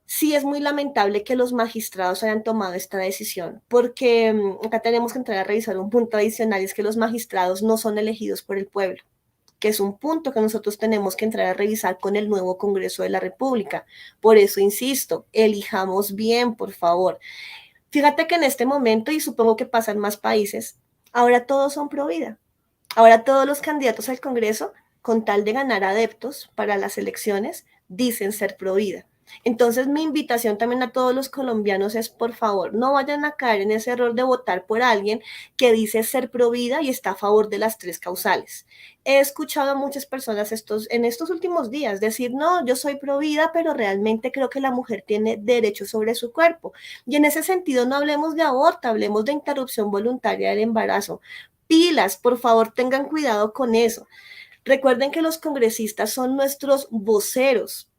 sí es muy lamentable que los magistrados hayan tomado esta decisión, porque acá tenemos que entrar a revisar un punto adicional, y es que los magistrados no son elegidos por el pueblo, que es un punto que nosotros tenemos que entrar a revisar con el nuevo Congreso de la República. Por eso insisto, elijamos bien, por favor. Fíjate que en este momento, y supongo que pasa en más países, ahora todos son pro vida. Ahora todos los candidatos al Congreso, con tal de ganar adeptos para las elecciones, dicen ser pro vida. Entonces mi invitación también a todos los colombianos es, por favor, no vayan a caer en ese error de votar por alguien que dice ser pro vida y está a favor de las 3 causales. He escuchado a muchas personas en estos últimos días decir, no, yo soy pro vida, pero realmente creo que la mujer tiene derecho sobre su cuerpo. Y en ese sentido no hablemos de aborto, hablemos de interrupción voluntaria del embarazo. Pilas, por favor, tengan cuidado con eso. Recuerden que los congresistas son nuestros voceros.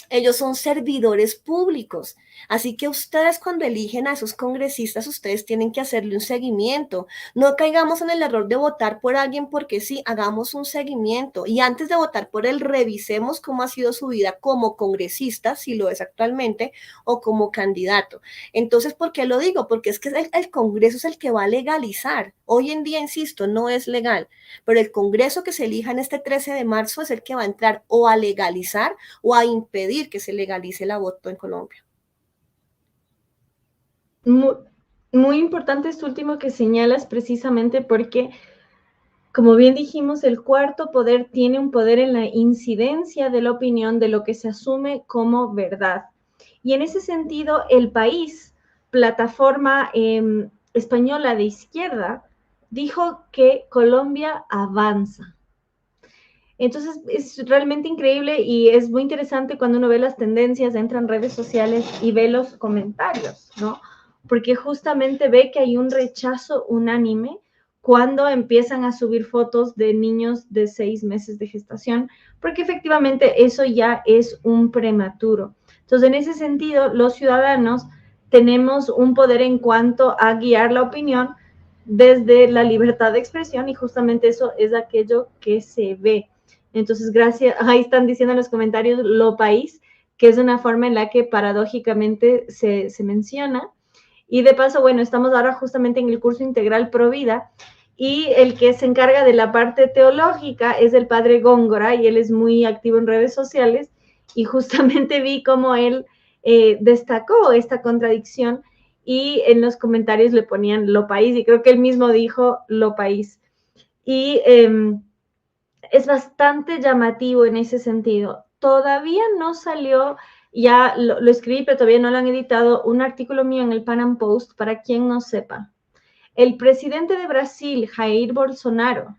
Ellos son servidores públicos. Así que ustedes cuando eligen a esos congresistas, ustedes tienen que hacerle un seguimiento. No caigamos en el error de votar por alguien porque sí, hagamos un seguimiento. Y antes de votar por él, revisemos cómo ha sido su vida como congresista, si lo es actualmente, o como candidato. Entonces, ¿por qué lo digo? Porque es que el Congreso es el que va a legalizar. Hoy en día, insisto, no es legal, pero el Congreso que se elija en este 13 de marzo es el que va a entrar o a legalizar o a impedir que se legalice el aborto en Colombia. Muy, muy importante esto último que señalas, precisamente porque, como bien dijimos, el cuarto poder tiene un poder en la incidencia de la opinión de lo que se asume como verdad. Y en ese sentido, El País, plataforma española de izquierda, dijo que Colombia avanza. Entonces es realmente increíble y es muy interesante cuando uno ve las tendencias, entra en redes sociales y ve los comentarios, ¿no? Porque justamente ve que hay un rechazo unánime cuando empiezan a subir fotos de niños de 6 meses de gestación, porque efectivamente eso ya es un prematuro. Entonces, en ese sentido, los ciudadanos tenemos un poder en cuanto a guiar la opinión desde la libertad de expresión y justamente eso es aquello que se ve. Entonces, gracias, ahí están diciendo en los comentarios Lo País, que es una forma en la que paradójicamente se menciona. Y de paso, bueno, estamos ahora justamente en el curso integral Pro Vida y el que se encarga de la parte teológica es el padre Góngora y él es muy activo en redes sociales y justamente vi cómo él destacó esta contradicción y en los comentarios le ponían Lo País y creo que él mismo dijo Lo País. Y es bastante llamativo en ese sentido. Todavía no salió, ya lo escribí, pero todavía no lo han editado, un artículo mío en el Pan Am Post, para quien no sepa. El presidente de Brasil, Jair Bolsonaro,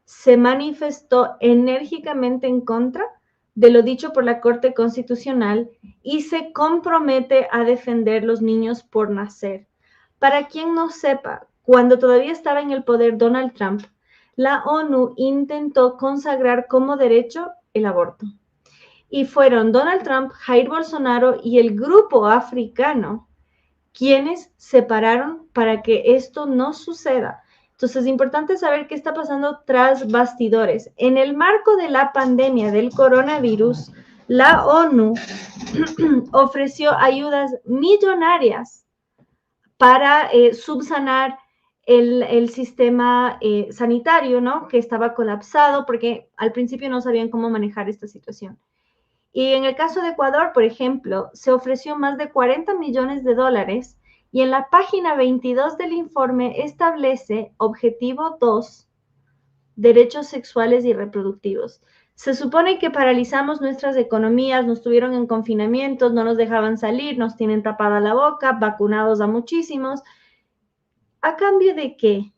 se manifestó enérgicamente en contra de lo dicho por la Corte Constitucional y se compromete a defender los niños por nacer. Para quien no sepa, cuando todavía estaba en el poder Donald Trump, la ONU intentó consagrar como derecho el aborto. Y fueron Donald Trump, Jair Bolsonaro y el grupo africano quienes se pararon para que esto no suceda. Entonces es importante saber qué está pasando tras bastidores. En el marco de la pandemia del coronavirus, la ONU ofreció ayudas millonarias para subsanar el sistema sanitario, ¿no? Que estaba colapsado porque al principio no sabían cómo manejar esta situación. Y en el caso de Ecuador, por ejemplo, se ofreció más de 40 millones de dólares y en la página 22 del informe establece objetivo 2, derechos sexuales y reproductivos. Se supone que paralizamos nuestras economías, nos tuvieron en confinamientos, no nos dejaban salir, nos tienen tapada la boca, vacunados a muchísimos. ¿A cambio de qué?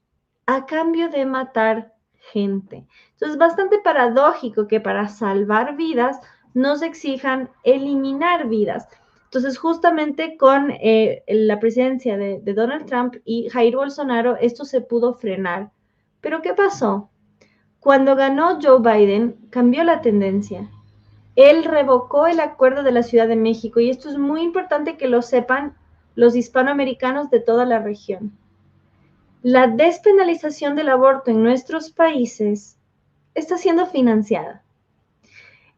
A cambio de matar gente. Entonces, es bastante paradójico que para salvar vidas nos exijan eliminar vidas. Entonces, justamente con la presidencia de Donald Trump y Jair Bolsonaro, esto se pudo frenar. Pero ¿qué pasó? Cuando ganó Joe Biden, cambió la tendencia. Él revocó el acuerdo de la Ciudad de México y esto es muy importante que lo sepan los hispanoamericanos de toda la región. La despenalización del aborto en nuestros países está siendo financiada.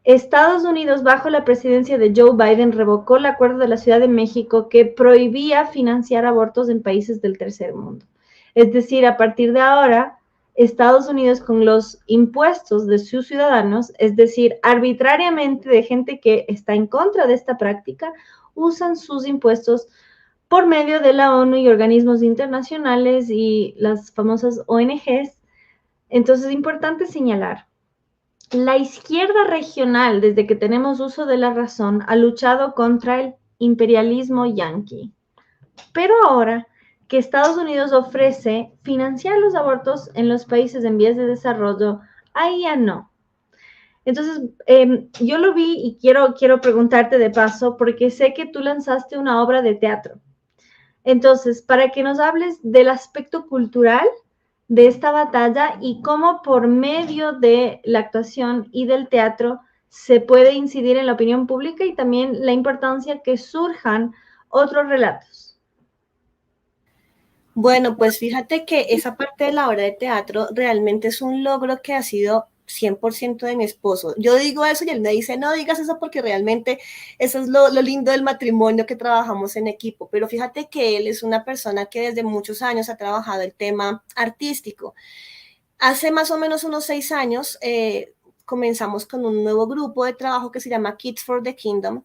Estados Unidos, bajo la presidencia de Joe Biden, revocó el acuerdo de la Ciudad de México que prohibía financiar abortos en países del tercer mundo. Es decir, a partir de ahora, Estados Unidos con los impuestos de sus ciudadanos, es decir, arbitrariamente de gente que está en contra de esta práctica, usan sus impuestos por medio de la ONU y organismos internacionales y las famosas ONGs. Entonces, es importante señalar, la izquierda regional, desde que tenemos uso de la razón, ha luchado contra el imperialismo yanqui. Pero ahora que Estados Unidos ofrece financiar los abortos en los países en vías de desarrollo, ahí ya no. Entonces, yo lo vi y quiero preguntarte de paso, porque sé que tú lanzaste una obra de teatro. Entonces, para que nos hables del aspecto cultural de esta batalla y cómo por medio de la actuación y del teatro se puede incidir en la opinión pública y también la importancia que surjan otros relatos. Bueno, pues fíjate que esa parte de la obra de teatro realmente es un logro que ha sido 100% de mi esposo. Yo digo eso y él me dice, no digas eso porque realmente eso es lo lindo del matrimonio, que trabajamos en equipo. Pero fíjate que él es una persona que desde muchos años ha trabajado el tema artístico. Hace más o menos unos 6 años comenzamos con un nuevo grupo de trabajo que se llama Kids for the Kingdom.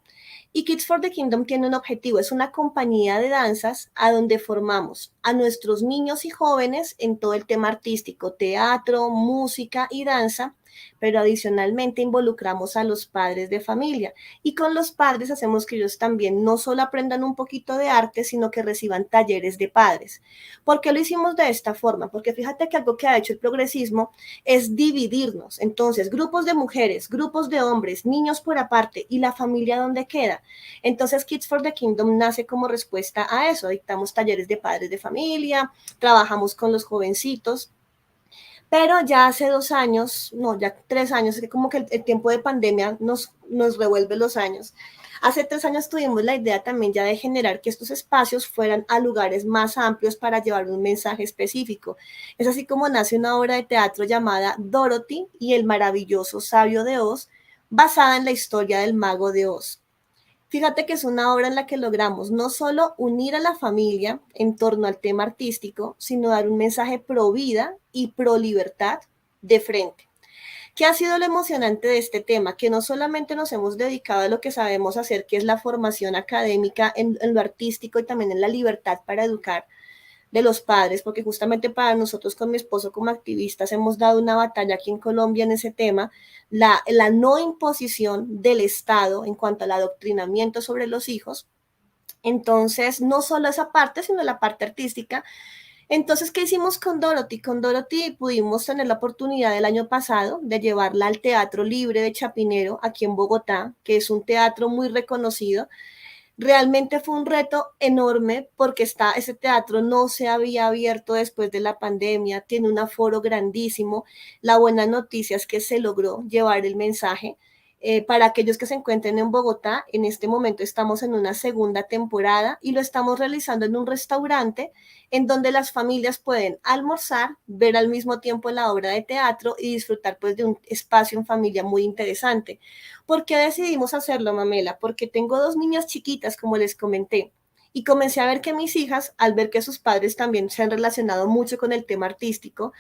Y Kids for the Kingdom tiene un objetivo, es una compañía de danzas a donde formamos a nuestros niños y jóvenes en todo el tema artístico, teatro, música y danza, pero adicionalmente involucramos a los padres de familia. Y con los padres hacemos que ellos también no solo aprendan un poquito de arte, sino que reciban talleres de padres. ¿Por qué lo hicimos de esta forma? Porque fíjate que algo que ha hecho el progresismo es dividirnos. Entonces, grupos de mujeres, grupos de hombres, niños por aparte y la familia donde queda. Entonces, Kids for the Kingdom nace como respuesta a eso. Dictamos talleres de padres de familia, trabajamos con los jovencitos. Pero ya hace 2 años, no, ya 3 años, es que como que el tiempo de pandemia nos revuelve los años. Hace 3 años tuvimos la idea también ya de generar que estos espacios fueran a lugares más amplios para llevar un mensaje específico. Es así como nace una obra de teatro llamada Dorothy y el maravilloso sabio de Oz, basada en la historia del mago de Oz. Fíjate que es una obra en la que logramos no solo unir a la familia en torno al tema artístico, sino dar un mensaje pro vida y pro libertad de frente. ¿Qué ha sido lo emocionante de este tema? Que no solamente nos hemos dedicado a lo que sabemos hacer, que es la formación académica en lo artístico y también en la libertad para educar de los padres, porque justamente para nosotros con mi esposo como activistas hemos dado una batalla aquí en Colombia en ese tema, la no imposición del Estado en cuanto al adoctrinamiento sobre los hijos. Entonces, no solo esa parte, sino la parte artística. Entonces, ¿qué hicimos con Dorothy? Con Dorothy pudimos tener la oportunidad el año pasado de llevarla al Teatro Libre de Chapinero, aquí en Bogotá, que es un teatro muy reconocido. Realmente fue un reto enorme porque ese teatro no se había abierto después de la pandemia, tiene un aforo grandísimo. La buena noticia es que se logró llevar el mensaje. Para aquellos que se encuentren en Bogotá, en este momento estamos en una segunda temporada y lo estamos realizando en un restaurante en donde las familias pueden almorzar, ver al mismo tiempo la obra de teatro y disfrutar pues de un espacio en familia muy interesante. ¿Por qué decidimos hacerlo, Mamela? Porque tengo 2 niñas chiquitas, como les comenté, y comencé a ver que mis hijas, al ver que sus padres también se han relacionado mucho con el tema artístico,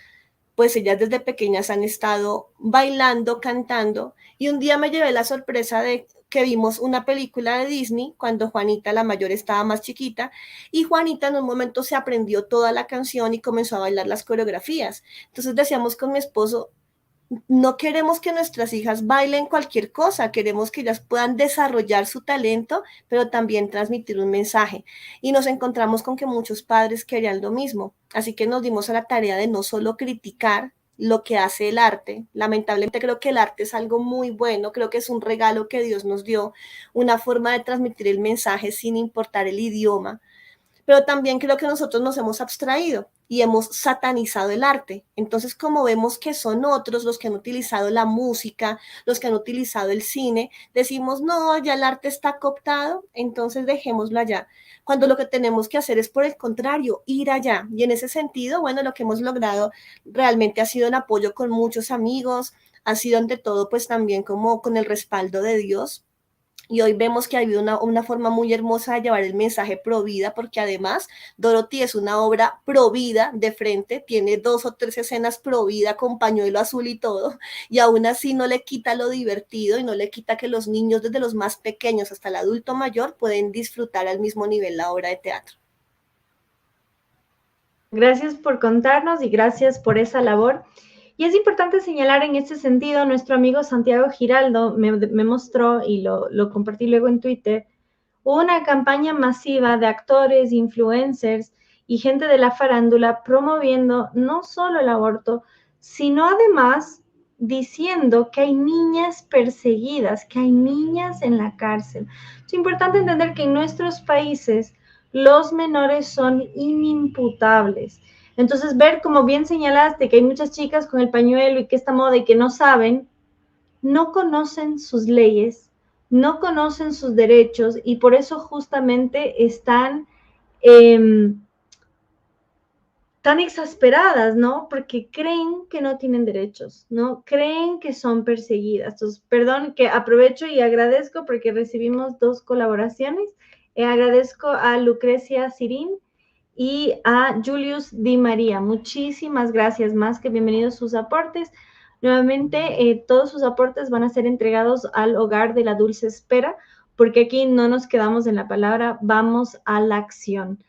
pues ellas desde pequeñas han estado bailando, cantando, y un día me llevé la sorpresa de que vimos una película de Disney cuando Juanita, la mayor, estaba más chiquita, y Juanita en un momento se aprendió toda la canción y comenzó a bailar las coreografías. Entonces decíamos con mi esposo, no queremos que nuestras hijas bailen cualquier cosa, queremos que ellas puedan desarrollar su talento, pero también transmitir un mensaje. Y nos encontramos con que muchos padres querían lo mismo, así que nos dimos a la tarea de no solo criticar lo que hace el arte. Lamentablemente creo que el arte es algo muy bueno, creo que es un regalo que Dios nos dio, una forma de transmitir el mensaje sin importar el idioma, pero también creo que nosotros nos hemos abstraído y hemos satanizado el arte. Entonces, como vemos que son otros los que han utilizado la música, los que han utilizado el cine, decimos, no, ya el arte está cooptado, entonces dejémoslo allá. Cuando lo que tenemos que hacer es, por el contrario, ir allá. Y en ese sentido, bueno, lo que hemos logrado realmente ha sido en apoyo con muchos amigos, ha sido ante todo, pues también como con el respaldo de Dios. Y hoy vemos que ha habido una forma muy hermosa de llevar el mensaje pro vida, porque además Dorothy es una obra pro vida de frente, tiene 2 o 3 escenas pro vida con pañuelo azul y todo, y aún así no le quita lo divertido y no le quita que los niños, desde los más pequeños hasta el adulto mayor, pueden disfrutar al mismo nivel la obra de teatro. Gracias por contarnos y gracias por esa labor. Y es importante señalar en este sentido, nuestro amigo Santiago Giraldo me mostró, y lo compartí luego en Twitter, una campaña masiva de actores, influencers y gente de la farándula promoviendo no solo el aborto, sino además diciendo que hay niñas perseguidas, que hay niñas en la cárcel. Es importante entender que en nuestros países los menores son inimputables. Entonces, ver, como bien señalaste, que hay muchas chicas con el pañuelo y que esta moda y que no saben, no conocen sus leyes, no conocen sus derechos y por eso justamente están tan exasperadas, ¿no? Porque creen que no tienen derechos, ¿no? Creen que son perseguidas. Entonces, perdón que aprovecho y agradezco porque recibimos 2 colaboraciones. Agradezco a Lucrecia Sirín y a Julius Di María. Muchísimas gracias, más que bienvenidos sus aportes. Nuevamente, todos sus aportes van a ser entregados al Hogar de la Dulce Espera, porque aquí no nos quedamos en la palabra, vamos a la acción.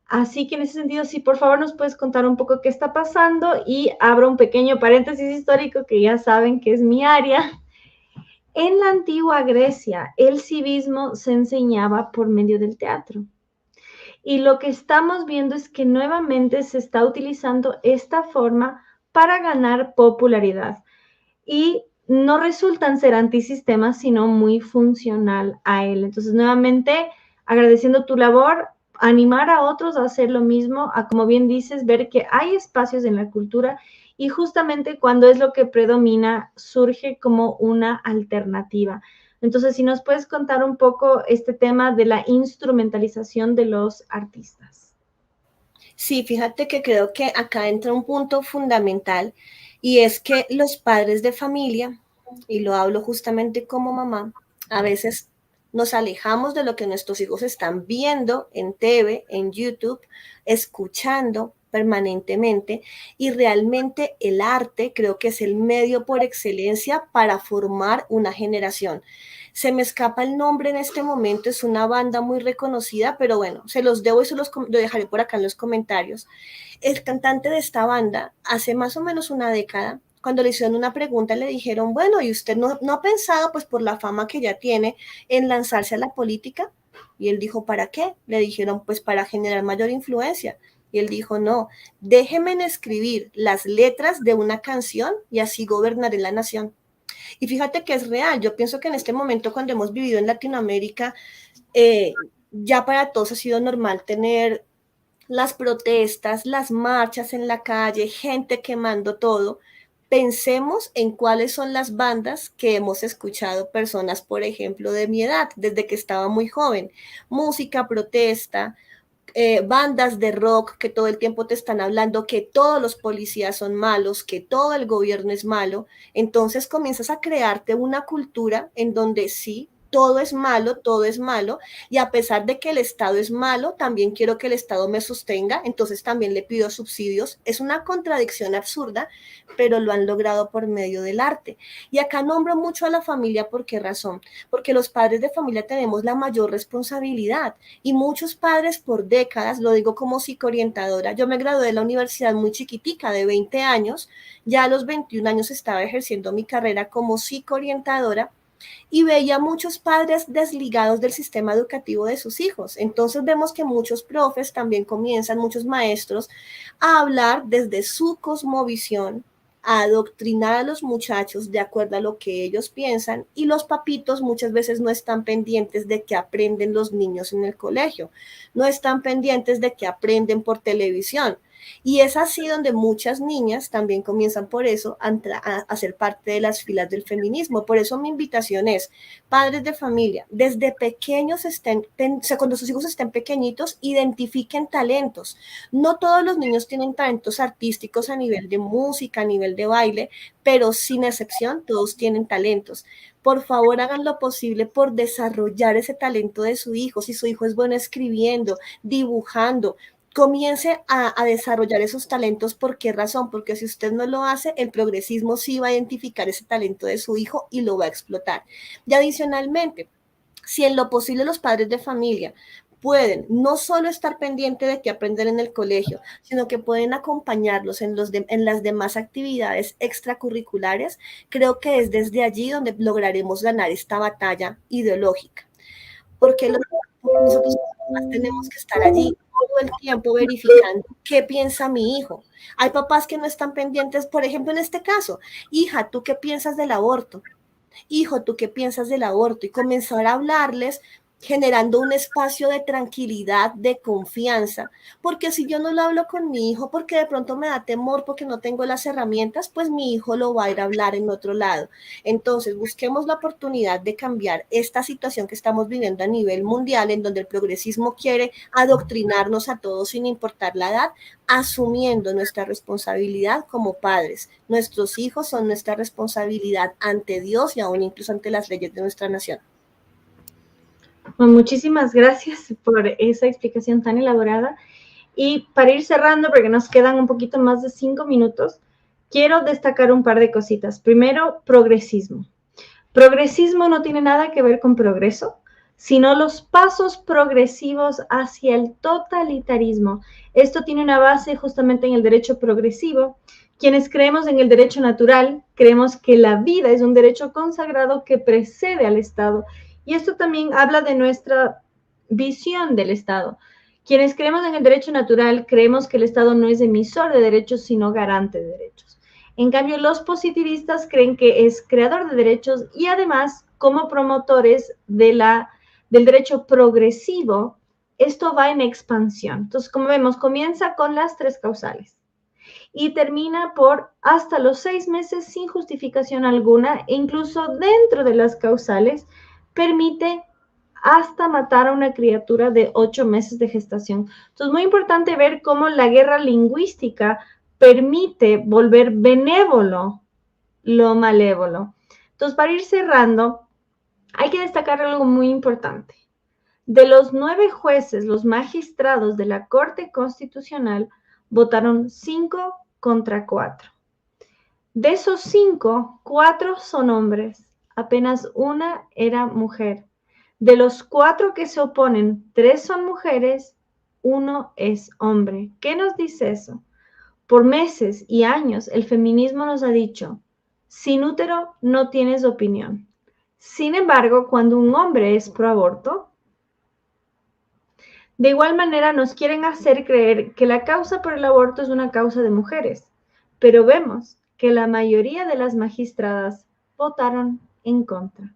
Así que en ese sentido, sí, por favor nos puedes contar un poco qué está pasando y abro un pequeño paréntesis histórico que ya saben que es mi área. En la antigua Grecia, el civismo se enseñaba por medio del teatro. Y lo que estamos viendo es que nuevamente se está utilizando esta forma para ganar popularidad. Y no resultan ser antisistemas, sino muy funcional a él. Entonces, nuevamente, agradeciendo tu labor, animar a otros a hacer lo mismo, a, como bien dices, ver que hay espacios en la cultura y justamente cuando es lo que predomina, surge como una alternativa. Entonces, si nos puedes contar un poco este tema de la instrumentalización de los artistas. Sí, fíjate que creo que acá entra un punto fundamental y es que los padres de familia, y lo hablo justamente como mamá, a veces nos alejamos de lo que nuestros hijos están viendo en TV, en YouTube, escuchando permanentemente, y realmente el arte creo que es el medio por excelencia para formar una generación. Se me escapa el nombre en este momento, es una banda muy reconocida, pero bueno, se los debo y lo dejaré por acá en los comentarios. El cantante de esta banda, hace más o menos una década, cuando le hicieron una pregunta, le dijeron, bueno, ¿y usted no ha pensado, pues por la fama que ya tiene, en lanzarse a la política? Y él dijo, ¿para qué? Le dijeron, pues para generar mayor influencia. Y él dijo, no, déjenme escribir las letras de una canción y así gobernaré la nación. Y fíjate que es real. Yo pienso que en este momento, cuando hemos vivido en Latinoamérica, ya para todos ha sido normal tener las protestas, las marchas en la calle, gente quemando todo. Pensemos en cuáles son las bandas que hemos escuchado personas, por ejemplo, de mi edad, desde que estaba muy joven. Música, protesta, bandas de rock que todo el tiempo te están hablando que todos los policías son malos, que todo el gobierno es malo. Entonces comienzas a crearte una cultura en donde sí, todo es malo, y a pesar de que el Estado es malo, también quiero que el Estado me sostenga, entonces también le pido subsidios. Es una contradicción absurda, pero lo han logrado por medio del arte. Y acá nombro mucho a la familia, ¿por qué razón? Porque los padres de familia tenemos la mayor responsabilidad, y muchos padres por décadas, lo digo como psicoorientadora, yo me gradué de la universidad muy chiquitica, de 20 años, ya a los 21 años estaba ejerciendo mi carrera como psicoorientadora, y veía muchos padres desligados del sistema educativo de sus hijos. Entonces vemos que muchos profes también comienzan, muchos maestros, a hablar desde su cosmovisión, a adoctrinar a los muchachos de acuerdo a lo que ellos piensan, y los papitos muchas veces no están pendientes de qué aprenden los niños en el colegio, no están pendientes de qué aprenden por televisión. Y es así donde muchas niñas también comienzan por eso a ser parte de las filas del feminismo. Por eso mi invitación es, padres de familia, desde pequeños cuando sus hijos estén pequeñitos, identifiquen talentos. No todos los niños tienen talentos artísticos a nivel de música, a nivel de baile, pero sin excepción todos tienen talentos. Por favor, hagan lo posible por desarrollar ese talento de su hijo. Si su hijo es bueno escribiendo, dibujando, comience a desarrollar esos talentos. ¿Por qué razón? Porque si usted no lo hace, el progresismo sí va a identificar ese talento de su hijo y lo va a explotar. Y adicionalmente, si en lo posible los padres de familia pueden no solo estar pendientes de qué aprender en el colegio, sino que pueden acompañarlos en las demás actividades extracurriculares, creo que es desde allí donde lograremos ganar esta batalla ideológica. Porque nosotros tenemos que estar allí todo el tiempo verificando qué piensa mi hijo. Hay papás que no están pendientes, por ejemplo, en este caso, hija, ¿tú qué piensas del aborto? Hijo, ¿tú qué piensas del aborto? Y comenzar a hablarles generando un espacio de tranquilidad, de confianza, porque si yo no lo hablo con mi hijo, porque de pronto me da temor, porque no tengo las herramientas, pues mi hijo lo va a ir a hablar en otro lado. Entonces, busquemos la oportunidad de cambiar esta situación que estamos viviendo a nivel mundial, en donde el progresismo quiere adoctrinarnos a todos sin importar la edad, asumiendo nuestra responsabilidad como padres. Nuestros hijos son nuestra responsabilidad ante Dios y aún incluso ante las leyes de nuestra nación. Bueno, muchísimas gracias por esa explicación tan elaborada. Y para ir cerrando, porque nos quedan un poquito más de 5 minutos, quiero destacar un par de cositas. Primero, progresismo. Progresismo no tiene nada que ver con progreso, sino los pasos progresivos hacia el totalitarismo. Esto tiene una base justamente en el derecho progresivo. Quienes creemos en el derecho natural, creemos que la vida es un derecho consagrado que precede al Estado. Y esto también habla de nuestra visión del Estado. Quienes creemos en el derecho natural, creemos que el Estado no es emisor de derechos, sino garante de derechos. En cambio, los positivistas creen que es creador de derechos y además, como promotores del derecho progresivo, esto va en expansión. Entonces, como vemos, comienza con las 3 causales y termina por hasta los 6 meses sin justificación alguna, e incluso dentro de las causales permite hasta matar a una criatura de 8 meses de gestación. Entonces, muy importante ver cómo la guerra lingüística permite volver benévolo lo malévolo. Entonces, para ir cerrando, hay que destacar algo muy importante. De los 9 jueces, los magistrados de la Corte Constitucional votaron 5 contra 4. De esos 5, 4 son hombres, apenas una era mujer. De los 4 que se oponen, 3 son mujeres, 1 es hombre. ¿Qué nos dice eso? Por meses y años el feminismo nos ha dicho, sin útero no tienes opinión. Sin embargo, cuando un hombre es pro aborto, de igual manera nos quieren hacer creer que la causa por el aborto es una causa de mujeres, pero vemos que la mayoría de las magistradas votaron en contra.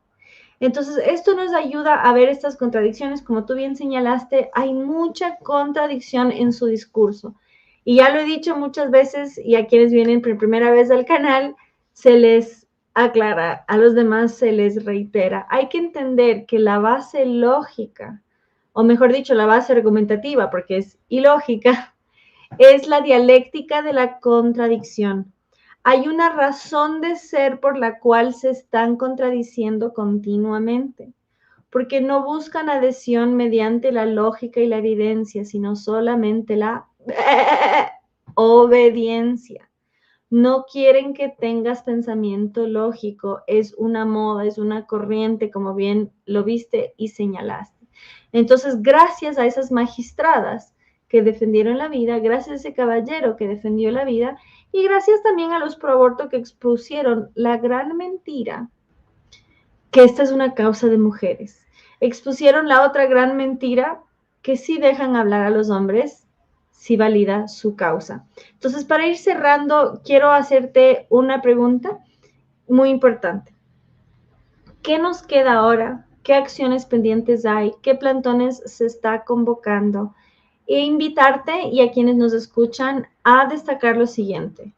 Entonces, esto nos ayuda a ver estas contradicciones. Como tú bien señalaste, hay mucha contradicción en su discurso. Y ya lo he dicho muchas veces, y a quienes vienen por primera vez al canal, se les aclara, a los demás se les reitera. Hay que entender que la base lógica, o mejor dicho, la base argumentativa, porque es ilógica, es la dialéctica de la contradicción. Hay una razón de ser por la cual se están contradiciendo continuamente, porque no buscan adhesión mediante la lógica y la evidencia, sino solamente la obediencia. No quieren que tengas pensamiento lógico, es una moda, es una corriente, como bien lo viste y señalaste. Entonces, gracias a esas magistradas que defendieron la vida, gracias a ese caballero que defendió la vida, y gracias también a los pro aborto que expusieron la gran mentira que esta es una causa de mujeres. Expusieron la otra gran mentira que sí dejan hablar a los hombres, sí valida su causa. Entonces, para ir cerrando, quiero hacerte una pregunta muy importante. ¿Qué nos queda ahora? ¿Qué acciones pendientes hay? ¿Qué plantones se está convocando? E invitarte y a quienes nos escuchan a destacar lo siguiente.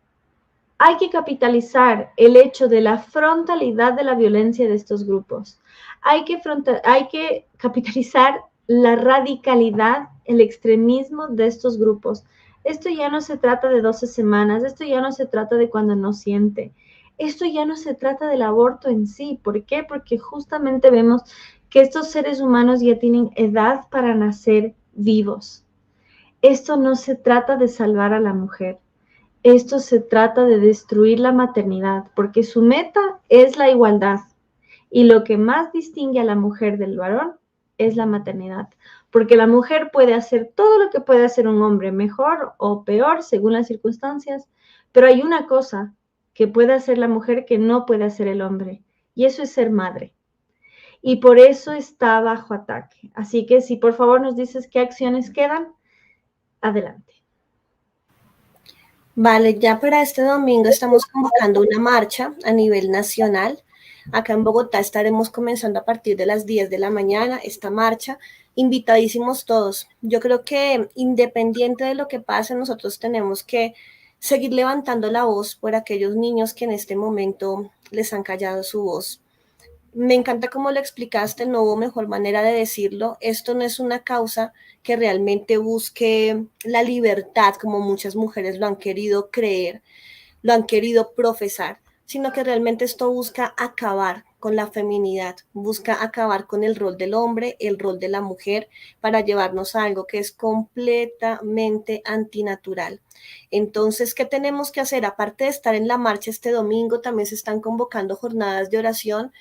Hay que capitalizar el hecho de la frontalidad de la violencia de estos grupos. Hay que capitalizar la radicalidad, el extremismo de estos grupos. Esto ya no se trata de 12 semanas, esto ya no se trata de cuando no siente. Esto ya no se trata del aborto en sí. ¿Por qué? Porque justamente vemos que estos seres humanos ya tienen edad para nacer vivos. Esto no se trata de salvar a la mujer. Esto se trata de destruir la maternidad, porque su meta es la igualdad. Y lo que más distingue a la mujer del varón es la maternidad. Porque la mujer puede hacer todo lo que puede hacer un hombre, mejor o peor, según las circunstancias. Pero hay una cosa que puede hacer la mujer que no puede hacer el hombre. Y eso es ser madre. Y por eso está bajo ataque. Así que si por favor nos dices qué acciones quedan, adelante. Vale, ya para este domingo estamos convocando una marcha a nivel nacional Acá en Bogotá estaremos comenzando a partir de las 10 de la mañana esta marcha. Invitadísimos todos. Yo creo que independiente de lo que pase, nosotros tenemos que seguir levantando la voz por aquellos niños que en este momento les han callado su voz. Me encanta cómo lo explicaste, no hubo mejor manera de decirlo. Esto no es una causa que realmente busque la libertad, como muchas mujeres lo han querido creer, lo han querido profesar, sino que realmente esto busca acabar con la feminidad, busca acabar con el rol del hombre, el rol de la mujer, para llevarnos a algo que es completamente antinatural. Entonces, ¿qué tenemos que hacer? Aparte de estar en la marcha este domingo, también se están convocando jornadas de oración.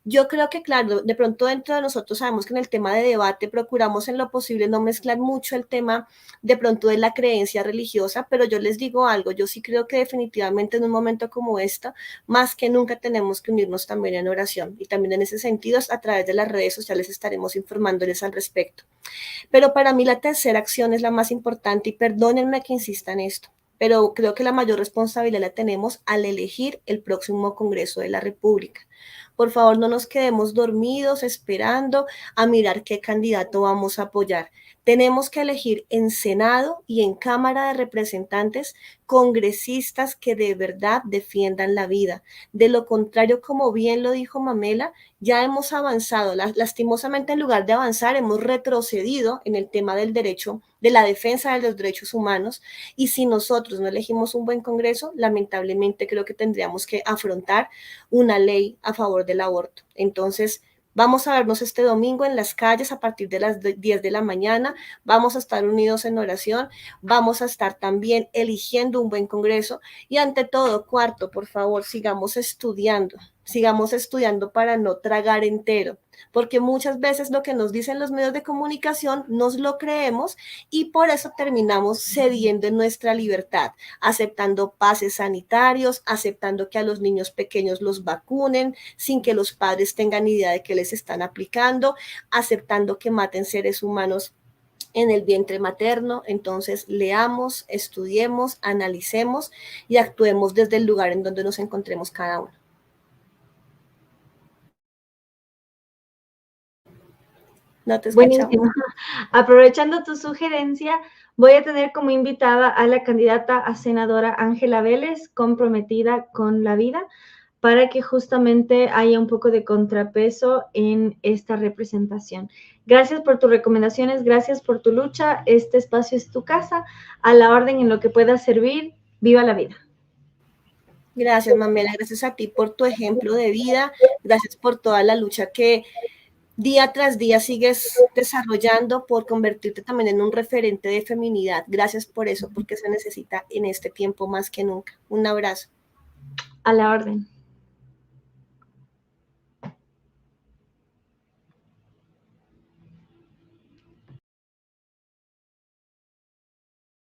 Yo creo que, claro, de pronto dentro de nosotros sabemos que en el tema de debate procuramos en lo posible no mezclar mucho el tema de pronto de la creencia religiosa, pero yo les digo algo, yo sí creo que definitivamente en un momento como esta, más que nunca tenemos que unirnos también en oración y también en ese sentido a través de las redes sociales estaremos informándoles al respecto. Pero para mí la tercera acción es la más importante y perdónenme que insista en esto, pero creo que la mayor responsabilidad la tenemos al elegir el próximo Congreso de la República. Por favor, no nos quedemos dormidos esperando a mirar qué candidato vamos a apoyar. Tenemos que elegir en Senado y en Cámara de Representantes congresistas que de verdad defiendan la vida. De lo contrario, como bien lo dijo Mamela, ya hemos avanzado. Lastimosamente, en lugar de avanzar, hemos retrocedido en el tema del derecho, de la defensa de los derechos humanos. Y si nosotros no elegimos un buen Congreso, lamentablemente creo que tendríamos que afrontar una ley a favor del aborto. Entonces, vamos a vernos este domingo en las calles a partir de las 10 de la mañana. Vamos a estar unidos en oración. Vamos a estar también eligiendo un buen Congreso. Y ante todo, cuarto, por favor, sigamos estudiando para no tragar entero, porque muchas veces lo que nos dicen los medios de comunicación nos lo creemos y por eso terminamos cediendo en nuestra libertad, aceptando pases sanitarios, aceptando que a los niños pequeños los vacunen sin que los padres tengan idea de qué les están aplicando, aceptando que maten seres humanos en el vientre materno. Entonces leamos, estudiemos, analicemos y actuemos desde el lugar en donde nos encontremos cada uno. No te escuchamos. Buenísimo. Aprovechando tu sugerencia, voy a tener como invitada a la candidata a senadora Ángela Vélez, comprometida con la vida, para que justamente haya un poco de contrapeso en esta representación. Gracias por tus recomendaciones, gracias por tu lucha. Este espacio es tu casa, a la orden en lo que pueda servir. ¡Viva la vida! Gracias, Mamela, gracias a ti por tu ejemplo de vida, gracias por toda la lucha que día tras día sigues desarrollando por convertirte también en un referente de feminidad. Gracias por eso, porque se necesita en este tiempo más que nunca. Un abrazo. A la orden.